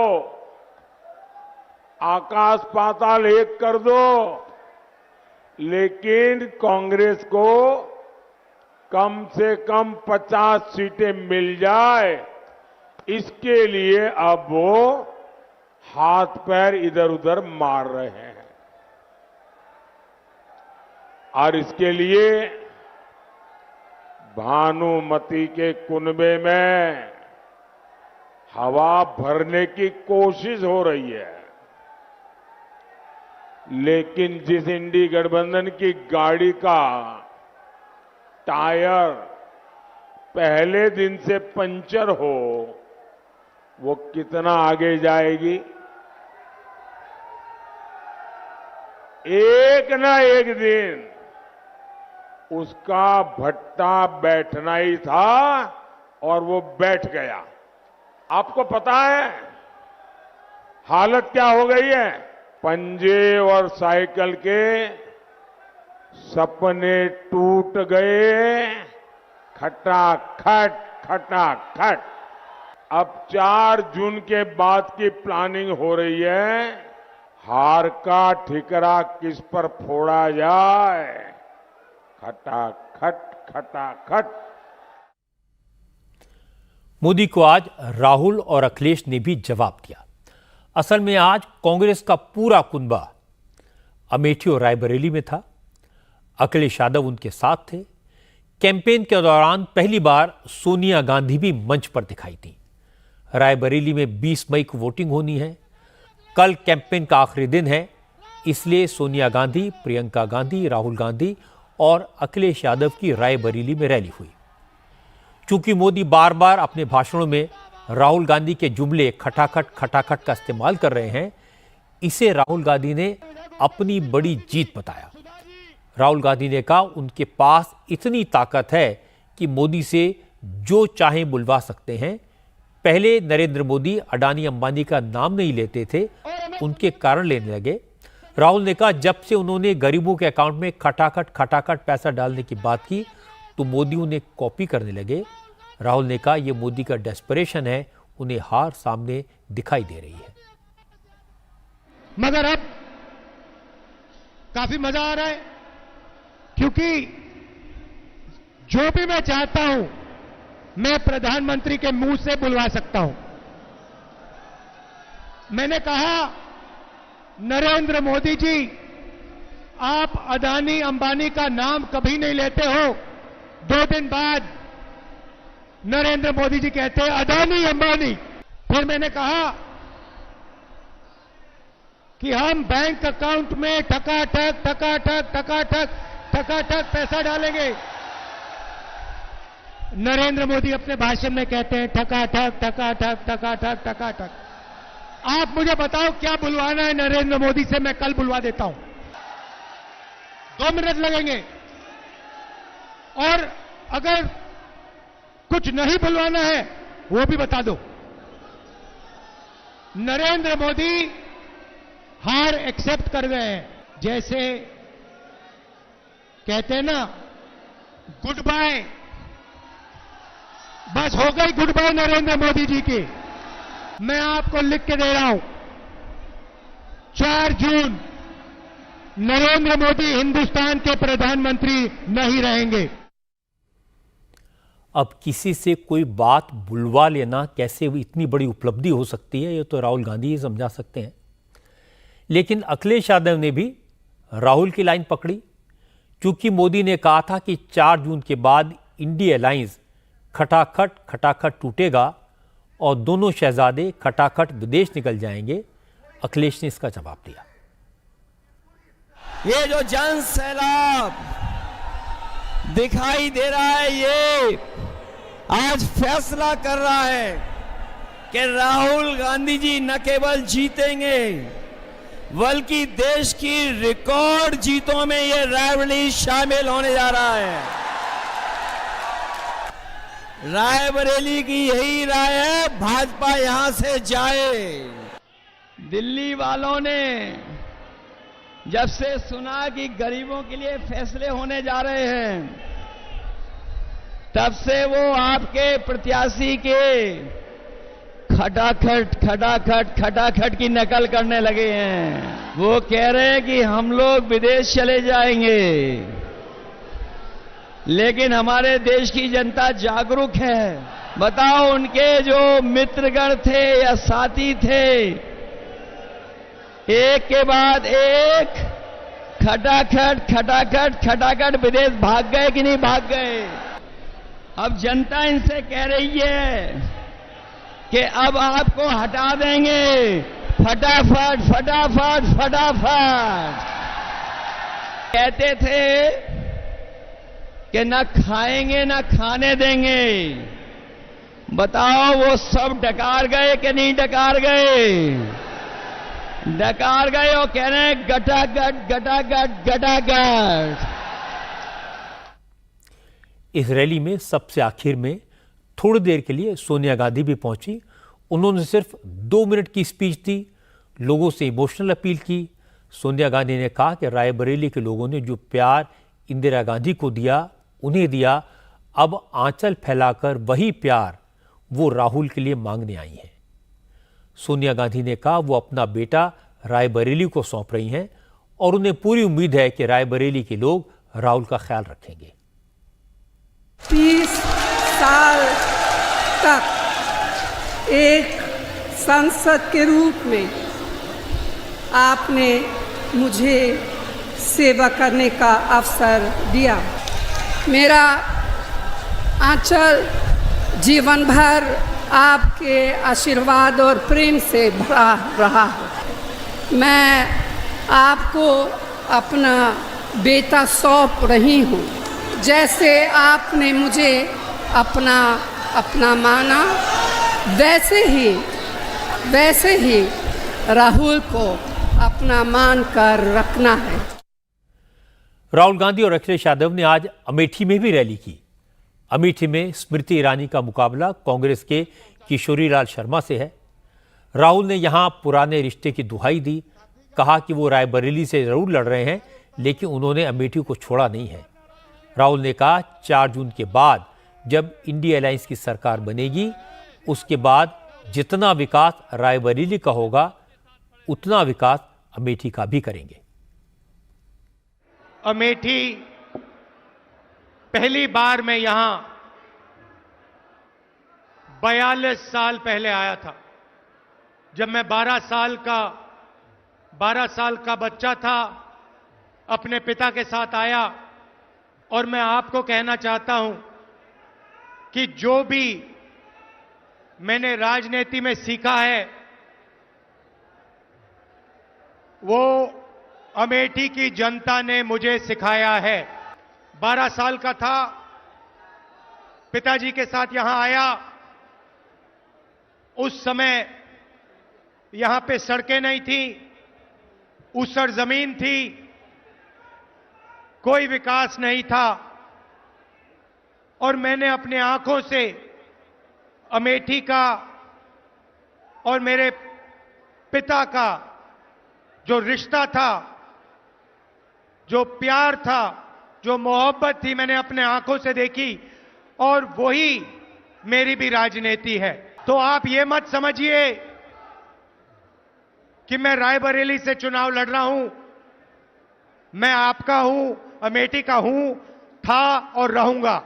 आकाश पाताल एक कर दो, लेकिन कांग्रेस को कम से कम 50 सीटें मिल जाए, इसके लिए अब वो हाथ पैर इधर उधर मार रहे हैं। और इसके लिए भानुमति के कुनबे में हवा भरने की कोशिश हो रही है। लेकिन जिस इंडी गठबंधन की गाड़ी का टायर पहले दिन से पंचर हो, वो कितना आगे जाएगी? एक ना एक दिन उसका भट्टा बैठना ही था और वो बैठ गया। आपको पता है हालत क्या हो गई है? पंजे और साइकिल के सपने टूट गए, खटाखट खटाखट। अब 4 जून के बाद की प्लानिंग हो रही है, हार का ठिकरा किस पर फोड़ा जाए। खटाखट खटाखट। मोदी को आज राहुल और अखिलेश ने भी जवाब दिया। असल में आज कांग्रेस का पूरा कुनबा अमेठी और रायबरेली में था। अखिलेश यादव उनके साथ थे। कैंपेन के दौरान पहली बार सोनिया गांधी भी मंच पर दिखाई दी। रायबरेली में 20 मई को वोटिंग होनी है। कल कैंपेन का आखिरी दिन है, इसलिए सोनिया गांधी, प्रियंका गांधी, राहुल गांधी और अखिलेश यादव की रायबरेली में रैली हुई। चूंकि मोदी बार बार अपने भाषणों में राहुल गांधी के जुमले खटाखट खटाखट का इस्तेमाल कर रहे हैं, इसे राहुल गांधी ने अपनी बड़ी जीत बताया। राहुल गांधी ने कहा उनके पास इतनी ताकत है कि मोदी से जो चाहें बुलवा सकते हैं। पहले नरेंद्र मोदी अडानी अंबानी का नाम नहीं लेते थे, उनके कारण लेने लगे। राहुल ने कहा जब से उन्होंने गरीबों के अकाउंट में खटाखट खटाखट पैसा डालने की बात की तो मोदी उन्हें कॉपी करने लगे। राहुल ने कहा यह मोदी का डेस्परेशन है, उन्हें हार सामने दिखाई दे रही है। मगर अब काफी मजा आ रहा है, क्योंकि जो भी मैं चाहता हूं मैं प्रधानमंत्री के मुंह से बुलवा सकता हूं। मैंने कहा नरेंद्र मोदी जी, आप अडानी अंबानी का नाम कभी नहीं लेते हो। 2 दिन बाद नरेंद्र मोदी जी कहते हैं अडानी अंबानी। फिर मैंने कहा कि हम बैंक अकाउंट में ठकाठक ठकाठक ठकाठक ठकाठक पैसा डालेंगे। नरेंद्र मोदी अपने भाषण में कहते हैं ठकाठक ठकाठक ठकाठक ठकाठक। आप मुझे बताओ क्या बुलवाना है नरेंद्र मोदी से, मैं कल बुलवा देता हूं। 2 मिनट लगेंगे। और अगर कुछ नहीं बुलवाना है वो भी बता दो। नरेंद्र मोदी हार एक्सेप्ट कर गए हैं। जैसे कहते हैं ना गुड बाय, बस हो गई गुड बाय नरेंद्र मोदी जी की। मैं आपको लिख के दे रहा हूं, 4 जून नरेंद्र मोदी हिंदुस्तान के प्रधानमंत्री नहीं रहेंगे। अब किसी से कोई बात बुलवा लेना कैसे इतनी बड़ी उपलब्धि हो सकती है, ये तो राहुल गांधी ही समझा सकते हैं। लेकिन अखिलेश यादव ने भी राहुल की लाइन पकड़ी, क्योंकि मोदी ने कहा था कि 4 जून के बाद इंडिया अलायंस खटाखट टूटेगा और दोनों शहजादे खटाखट विदेश निकल जाएंगे। अखिलेश ने इसका जवाब दिया। ये जो जन सैलाब दिखाई दे रहा है, ये आज फैसला कर रहा है कि राहुल गांधी जी न केवल जीतेंगे बल्कि देश की रिकॉर्ड जीतों में ये रायबरेली शामिल होने जा रहा है। रायबरेली की यही राय है, भाजपा यहां से जाए। दिल्ली वालों ने जब से सुना कि गरीबों के लिए फैसले होने जा रहे हैं, तब से वो आपके प्रत्याशी के खटाखट की नकल करने लगे हैं। वो कह रहे हैं कि हम लोग विदेश चले जाएंगे, लेकिन हमारे देश की जनता जागरूक है। बताओ, उनके जो मित्रगण थे या साथी थे, एक के बाद एक खटाखट विदेश भाग गए कि नहीं भाग गए। अब जनता इनसे कह रही है कि अब आपको हटा देंगे, फटाफट। कहते थे कि न खाएंगे न खाने देंगे। बताओ, वो सब डकार गए कि नहीं डकार गए? डकार गए और कह रहे हैं गटागट। इस रैली में सबसे आखिर में थोड़ी देर के लिए सोनिया गांधी भी पहुंची। उन्होंने सिर्फ 2 मिनट की स्पीच दी, लोगों से इमोशनल अपील की। सोनिया गांधी ने कहा कि रायबरेली के लोगों ने जो प्यार इंदिरा गांधी को दिया, उन्हें दिया। अब आंचल फैलाकर वही प्यार वो राहुल के लिए मांगने आई हैं। सोनिया गांधी ने कहा वो अपना बेटा रायबरेली को सौंप रही हैं और उन्हें पूरी उम्मीद है कि रायबरेली के लोग राहुल का ख्याल रखेंगे। 30 साल तक एक सांसद के रूप में आपने मुझे सेवा करने का अवसर दिया। मेरा आंचल जीवन भर आपके आशीर्वाद और प्रेम से भरा रहा है। मैं आपको अपना बेटा सौंप रही हूँ। जैसे आपने मुझे अपना माना, वैसे ही राहुल को अपना मान कर रखना है। राहुल गांधी और अखिलेश यादव ने आज अमेठी में भी रैली की। अमेठी में स्मृति ईरानी का मुकाबला कांग्रेस के किशोरीलाल शर्मा से है। राहुल ने यहां पुराने रिश्ते की दुहाई दी, कहा कि वो रायबरेली से जरूर लड़ रहे हैं, लेकिन उन्होंने अमेठी को छोड़ा नहीं है। राहुल ने कहा 4 जून के बाद जब इंडिया अलायंस की सरकार बनेगी, उसके बाद जितना विकास रायबरेली का होगा, उतना विकास अमेठी का भी करेंगे। अमेठी पहली बार मैं यहां 42 साल पहले आया था, जब मैं 12 साल का बच्चा था। अपने पिता के साथ आया और मैं आपको कहना चाहता हूं कि जो भी मैंने राजनीति में सीखा है वो अमेठी की जनता ने मुझे सिखाया है। 12 साल का था, पिताजी के साथ यहां आया। उस समय यहां पे सड़कें नहीं थी, ऊसर जमीन थी, कोई विकास नहीं था। और मैंने अपने आंखों से अमेठी का और मेरे पिता का जो रिश्ता था, जो प्यार था, जो मोहब्बत थी, मैंने अपने आंखों से देखी और वही मेरी भी राजनीति है। तो आप ये मत समझिए कि मैं रायबरेली से चुनाव लड़ रहा हूं। मैं आपका हूं, अमेठी का हूं, था और रहूंगा।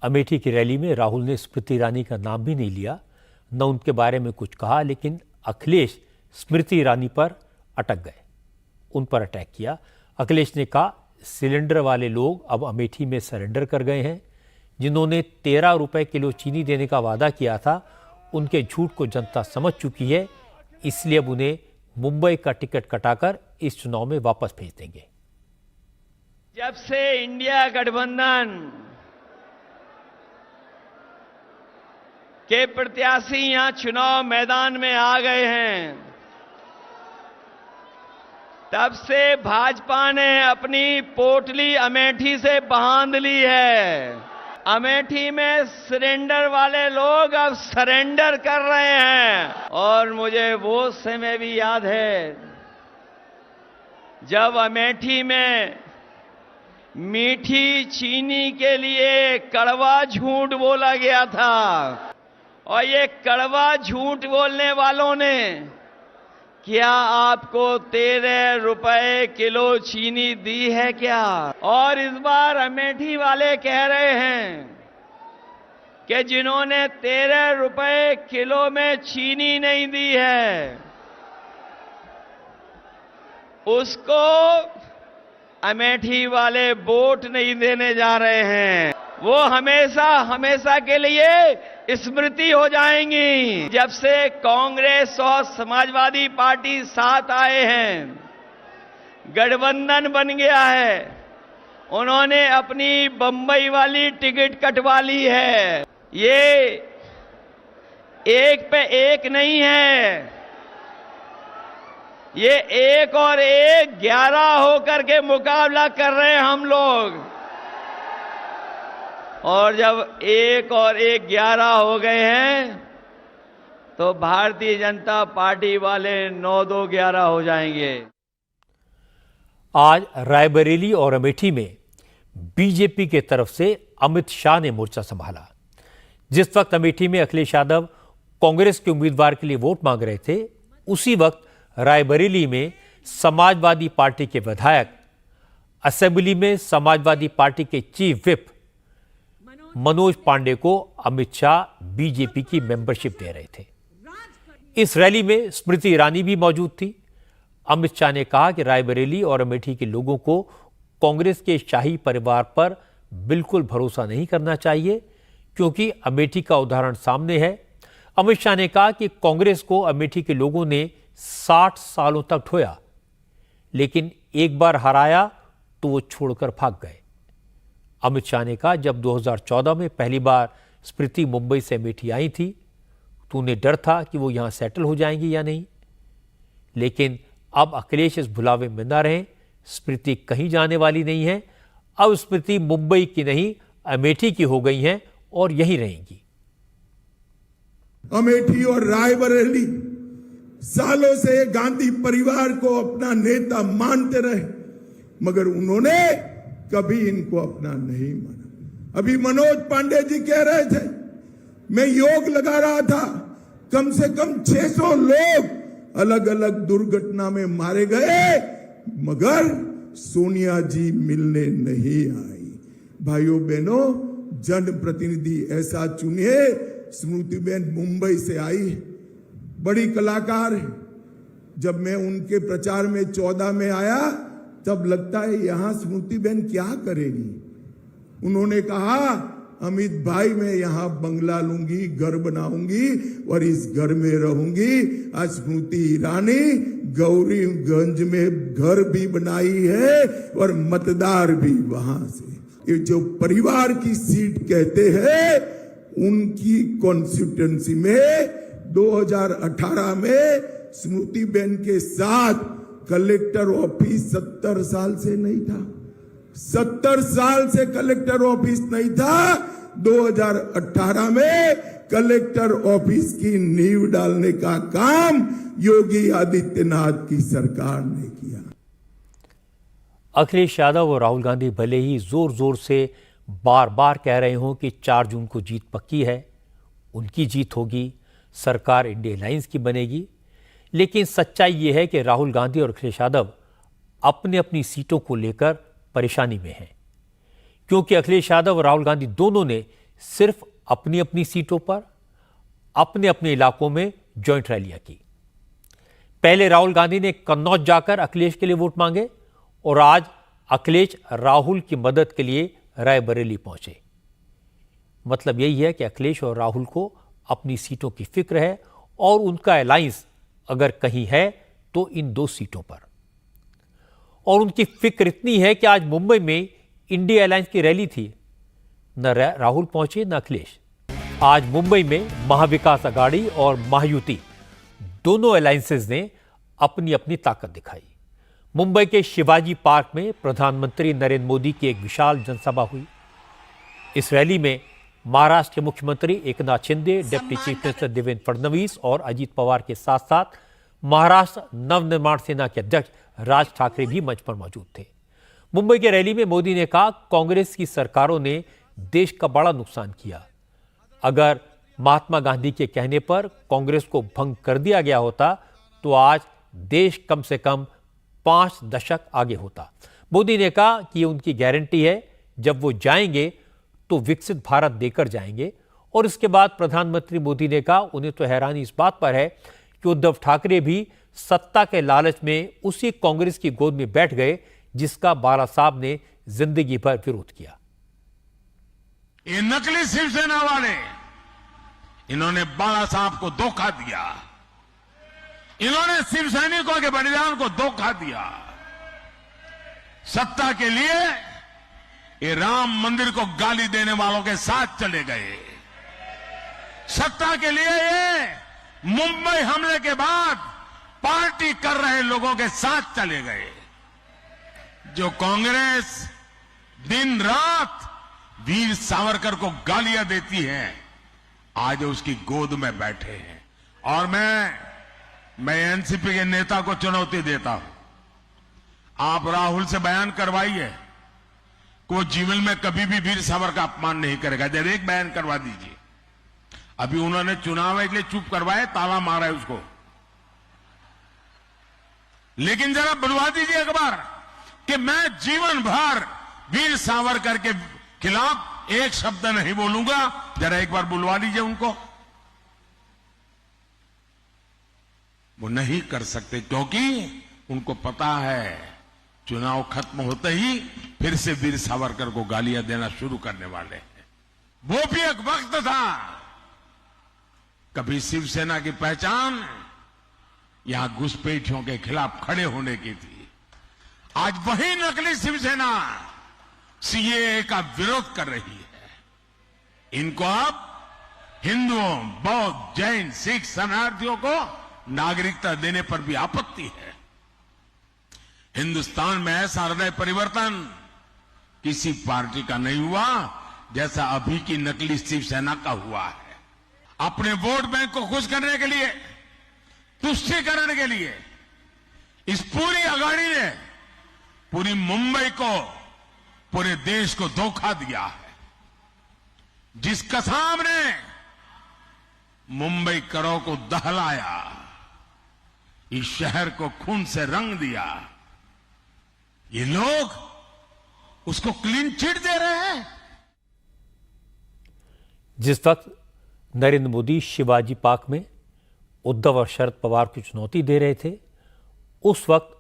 अमेठी की रैली में राहुल ने स्मृति ईरानी का नाम भी नहीं लिया, न उनके बारे में कुछ कहा, लेकिन अखिलेश स्मृति ईरानी पर अटक गए, उन पर अटैक किया। अखिलेश ने कहा सिलेंडर वाले लोग अब अमेठी में सरेंडर कर गए हैं। जिन्होंने 13 रुपए किलो चीनी देने का वादा किया था, उनके झूठ को जनता समझ चुकी है, इसलिए अब उन्हें मुंबई का टिकट कटाकर इस चुनाव में वापस भेज देंगे। जब से इंडिया गठबंधन के प्रत्याशी यहां चुनाव मैदान में आ गए हैं, तब से भाजपा ने अपनी पोटली अमेठी से बांध ली है। अमेठी में सरेंडर वाले लोग अब सरेंडर कर रहे हैं। और मुझे वो समय भी याद है जब अमेठी में मीठी चीनी के लिए कड़वा झूठ बोला गया था, और ये कड़वा झूठ बोलने वालों ने क्या आपको 13 रुपए किलो चीनी दी है क्या? और इस बार अमेठी वाले कह रहे हैं कि जिन्होंने 13 रुपए किलो में चीनी नहीं दी है, उसको अमेठी वाले वोट नहीं देने जा रहे हैं। वो हमेशा हमेशा के लिए स्मृति हो जाएंगी। जब से कांग्रेस और समाजवादी पार्टी साथ आए हैं, गठबंधन बन गया है, उन्होंने अपनी बंबई वाली टिकट कटवा ली है। ये एक पे एक नहीं है, ये 1 और 1 11 होकर के मुकाबला कर रहे हैं हम लोग। और जब 1 और 1 11 हो गए हैं, तो भारतीय जनता पार्टी वाले 9-2 11 हो जाएंगे। आज रायबरेली और अमेठी में बीजेपी के तरफ से अमित शाह ने मोर्चा संभाला। जिस वक्त अमेठी में अखिलेश यादव कांग्रेस के उम्मीदवार के लिए वोट मांग रहे थे, उसी वक्त रायबरेली में समाजवादी पार्टी के विधायक असेंबली में समाजवादी पार्टी के चीफ व्हिप मनोज पांडे को अमित शाह बीजेपी की मेंबरशिप दे रहे थे। इस रैली में स्मृति ईरानी भी मौजूद थी। अमित शाह ने कहा कि रायबरेली और अमेठी के लोगों को कांग्रेस के शाही परिवार पर बिल्कुल भरोसा नहीं करना चाहिए, क्योंकि अमेठी का उदाहरण सामने है। अमित शाह ने कहा कि कांग्रेस को अमेठी के लोगों ने 60 सालों तक ढोया, लेकिन एक बार हराया तो वो छोड़कर भाग गए। अमित शाह ने कहा जब 2014 में पहली बार स्मृति मुंबई से अमेठी आई थी, तो उन्हें डर था कि वो यहां सेटल हो जाएंगी या नहीं, लेकिन अब अखिलेश इस भुलावे में न रहें। स्मृति कहीं जाने वाली नहीं है। अब स्मृति मुंबई की नहीं, अमेठी की हो गई हैं और यहीं रहेंगी। अमेठी और रायबरेली सालों से गांधी परिवार को अपना नेता मानते रहे, मगर उन्होंने कभी इनको अपना नहीं माना। अभी मनोज पांडे जी कह रहे थे, मैं योग लगा रहा था, कम से कम 600 लोग अलग अलग दुर्घटना में मारे गए, मगर सोनिया जी मिलने नहीं आई। भाइयों बहनों, जनप्रतिनिधि ऐसा चुनिए। स्मृतिबेन मुंबई से आई, बड़ी कलाकार है। जब मैं उनके प्रचार में 14 में आया, तब लगता है यहां स्मृतिबेन क्या करेगी। उन्होंने कहा अमित भाई मैं यहां बंगला लूंगी, घर बनाऊंगी और इस घर में रहूंगी। आज स्मृति ईरानी गौरीगंज में घर भी बनाई है और मतदार भी वहां से। ये जो परिवार की सीट कहते हैं, उनकी कॉन्स्टिट्यूएंसी में 2018 में स्मृतिबेन के साथ कलेक्टर ऑफिस 70 साल से नहीं था। 70 साल से कलेक्टर ऑफिस नहीं था। 2018 में कलेक्टर ऑफिस की नींव डालने का काम योगी आदित्यनाथ की सरकार ने किया। अखिलेश यादव और राहुल गांधी भले ही जोर जोर से बार बार कह रहे हों कि 4 जून को जीत पक्की है, उनकी जीत होगी, सरकार इंडिया अलायंस की बनेगी, लेकिन सच्चाई ये है कि राहुल गांधी और अखिलेश यादव अपनी अपनी सीटों को लेकर परेशानी में हैं, क्योंकि अखिलेश यादव और राहुल गांधी दोनों ने सिर्फ अपनी अपनी सीटों पर अपने अपने इलाकों में जॉइंट रैलियां की। पहले राहुल गांधी ने कन्नौज जाकर अखिलेश के लिए वोट मांगे और आज अखिलेश राहुल की मदद के लिए रायबरेली पहुंचे। मतलब यही है कि अखिलेश और राहुल को अपनी सीटों की फिक्र है और उनका अलायंस अगर कहीं है तो इन 2 सीटों पर। और उनकी फिक्र इतनी है कि आज मुंबई में इंडिया अलायंस की रैली थी, न राहुल पहुंचे न अखिलेश। आज मुंबई में महाविकास अघाड़ी और महायुति दोनों अलायंसेज ने अपनी अपनी ताकत दिखाई। मुंबई के शिवाजी पार्क में प्रधानमंत्री नरेंद्र मोदी की एक विशाल जनसभा हुई। इस रैली में महाराष्ट्र के मुख्यमंत्री Eknath Shinde, deputy chief minister Devendra Fadnavis और अजीत पवार के साथ साथ महाराष्ट्र नवनिर्माण सेना के अध्यक्ष राज ठाकरे भी मंच पर मौजूद थे। मुंबई की रैली में मोदी ने कहा, कांग्रेस की सरकारों ने देश का बड़ा नुकसान किया। अगर महात्मा गांधी के कहने पर कांग्रेस को भंग कर दिया गया होता तो आज देश कम से कम 5 दशक आगे होता। मोदी ने कहा कि ये उनकी गारंटी है, जब वो जाएंगे तो विकसित भारत देकर जाएंगे। और इसके बाद प्रधानमंत्री मोदी ने कहा, उन्हें तो हैरानी इस बात पर है कि उद्धव ठाकरे भी सत्ता के लालच में उसी कांग्रेस की गोद में बैठ गए जिसका बाला साहब ने जिंदगी भर विरोध किया। ये नकली शिवसेना वाले, इन्होंने बाला साहब को धोखा दिया, इन्होंने शिव सैनिकों के बलिदान को धोखा दिया। सत्ता के लिए ये राम मंदिर को गाली देने वालों के साथ चले गए। सत्ता के लिए ये मुंबई हमले के बाद पार्टी कर रहे लोगों के साथ चले गए। जो कांग्रेस दिन रात वीर सावरकर को गालियां देती है, आज उसकी गोद में बैठे हैं। और मैं एनसीपी के नेता को चुनौती देता हूं, आप राहुल से बयान करवाइए कि वो जीवन में कभी भी वीर सावरकर का अपमान नहीं करेगा। जब एक बयान करवा दीजिए। अभी उन्होंने चुनाव है इसलिए चुप करवाए, ताला मारा है उसको, लेकिन जरा बुलवा दीजिए एक बार कि मैं जीवन भर वीर सावरकर के खिलाफ एक शब्द नहीं बोलूंगा। जरा एक बार बुलवा लीजिए उनको। वो नहीं कर सकते क्योंकि उनको पता है चुनाव खत्म होते ही फिर से वीर सावरकर को गालियां देना शुरू करने वाले हैं। वो भी एक वक्त था, कभी शिवसेना की पहचान यहां घुसपैठियों के खिलाफ खड़े होने की थी। आज वही नकली शिवसेना सीएए का विरोध कर रही है। इनको अब हिंदुओं, बौद्ध, जैन, सिख शरणार्थियों को नागरिकता देने पर भी आपत्ति है। हिंदुस्तान में ऐसा हृदय परिवर्तन किसी पार्टी का नहीं हुआ जैसा अभी की नकली शिवसेना का हुआ है। अपने वोट बैंक को खुश करने के लिए, तुष्टीकरण के लिए इस पूरी अघाड़ी ने पूरी मुंबई को, पूरे देश को धोखा दिया है। जिस कसाब ने मुंबई करों को दहलाया, इस शहर को खून से रंग दिया, ये लोग उसको क्लीन चिट दे रहे हैं। जिस वक्त नरेंद्र मोदी शिवाजी पार्क में उद्धव और शरद पवार को चुनौती दे रहे थे, उस वक्त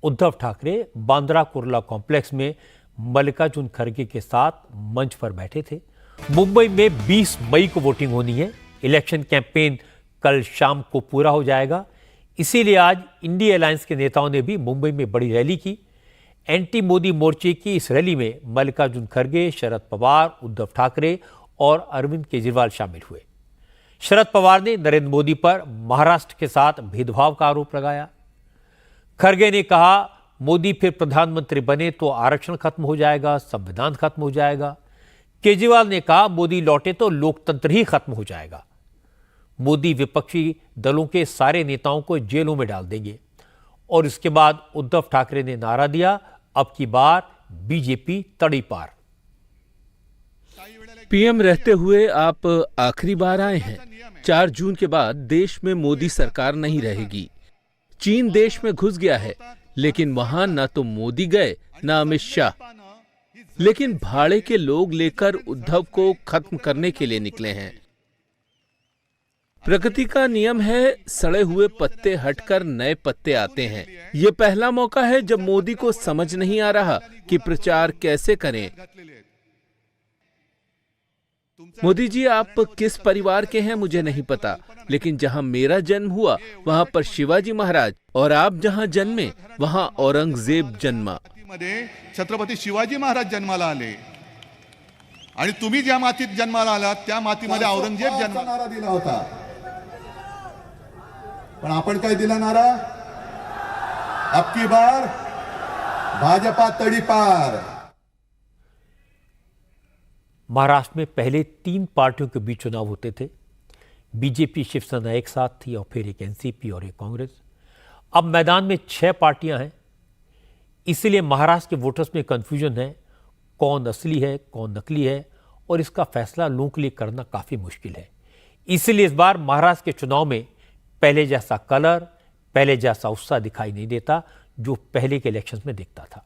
उद्धव ठाकरे बांद्रा कुर्ला कॉम्प्लेक्स में मल्लिकार्जुन खड़गे के साथ मंच पर बैठे थे। मुंबई में 20 मई को वोटिंग होनी है। इलेक्शन कैंपेन कल शाम को पूरा हो जाएगा। इसीलिए आज इंडिया अलायंस के नेताओं ने भी मुंबई में बड़ी रैली की। एंटी मोदी मोर्चे की इस रैली में मल्लिकार्जुन खड़गे, शरद पवार, उद्धव ठाकरे और अरविंद केजरीवाल शामिल हुए। शरद पवार ने नरेंद्र मोदी पर महाराष्ट्र के साथ भेदभाव का आरोप लगाया। खड़गे ने कहा मोदी फिर प्रधानमंत्री बने तो आरक्षण खत्म हो जाएगा, संविधान खत्म हो जाएगा। केजरीवाल ने कहा मोदी लौटे तो लोकतंत्र ही खत्म हो जाएगा। मोदी विपक्षी दलों के सारे नेताओं को जेलों में डाल देंगे। और इसके बाद उद्धव ठाकरे ने नारा दिया, अब की बार बीजेपी तड़ी पार। पीएम रहते हुए आप आखिरी बार आए हैं। 4 जून के बाद देश में मोदी सरकार नहीं रहेगी। चीन देश में घुस गया है, लेकिन वहां ना तो मोदी गए ना अमित शाह। लेकिन भाड़े के लोग लेकर उद्धव को खत्म करने के लिए निकले हैं। प्रकृति का नियम है, सड़े हुए पत्ते हटकर नए पत्ते आते हैं। ये पहला मौका है जब मोदी को समझ नहीं आ रहा कि प्रचार कैसे करें। मोदी जी, आप किस परिवार के हैं मुझे नहीं पता, लेकिन जहां मेरा जन्म हुआ वहां पर शिवाजी महाराज, और आप जहां जन्मे वहां औरंगजेब जन्मा। छत्रपती शिवाजी महाराज जन्माला आले आणि तुम्ही ज्या मातीत जन्माला आलात त्या मातीमध्ये औरंगजेब जन्माला दिला होता, पण आपण काय दिला नारा? अब की बार भाजपा तडीपार। महाराष्ट्र में पहले 3 पार्टियों के बीच चुनाव होते थे। बीजेपी शिवसेना एक साथ थी और फिर एक एनसीपी और एक कांग्रेस। अब मैदान में 6 पार्टियां हैं। इसलिए महाराष्ट्र के वोटर्स में कंफ्यूजन है, कौन असली है कौन नकली है, और इसका फैसला लोगों के लिए करना काफी मुश्किल है। इसलिए इस बार महाराष्ट्र के चुनाव में पहले जैसा कलर, पहले जैसा उत्साह दिखाई नहीं देता जो पहले के इलेक्शंस में दिखता था।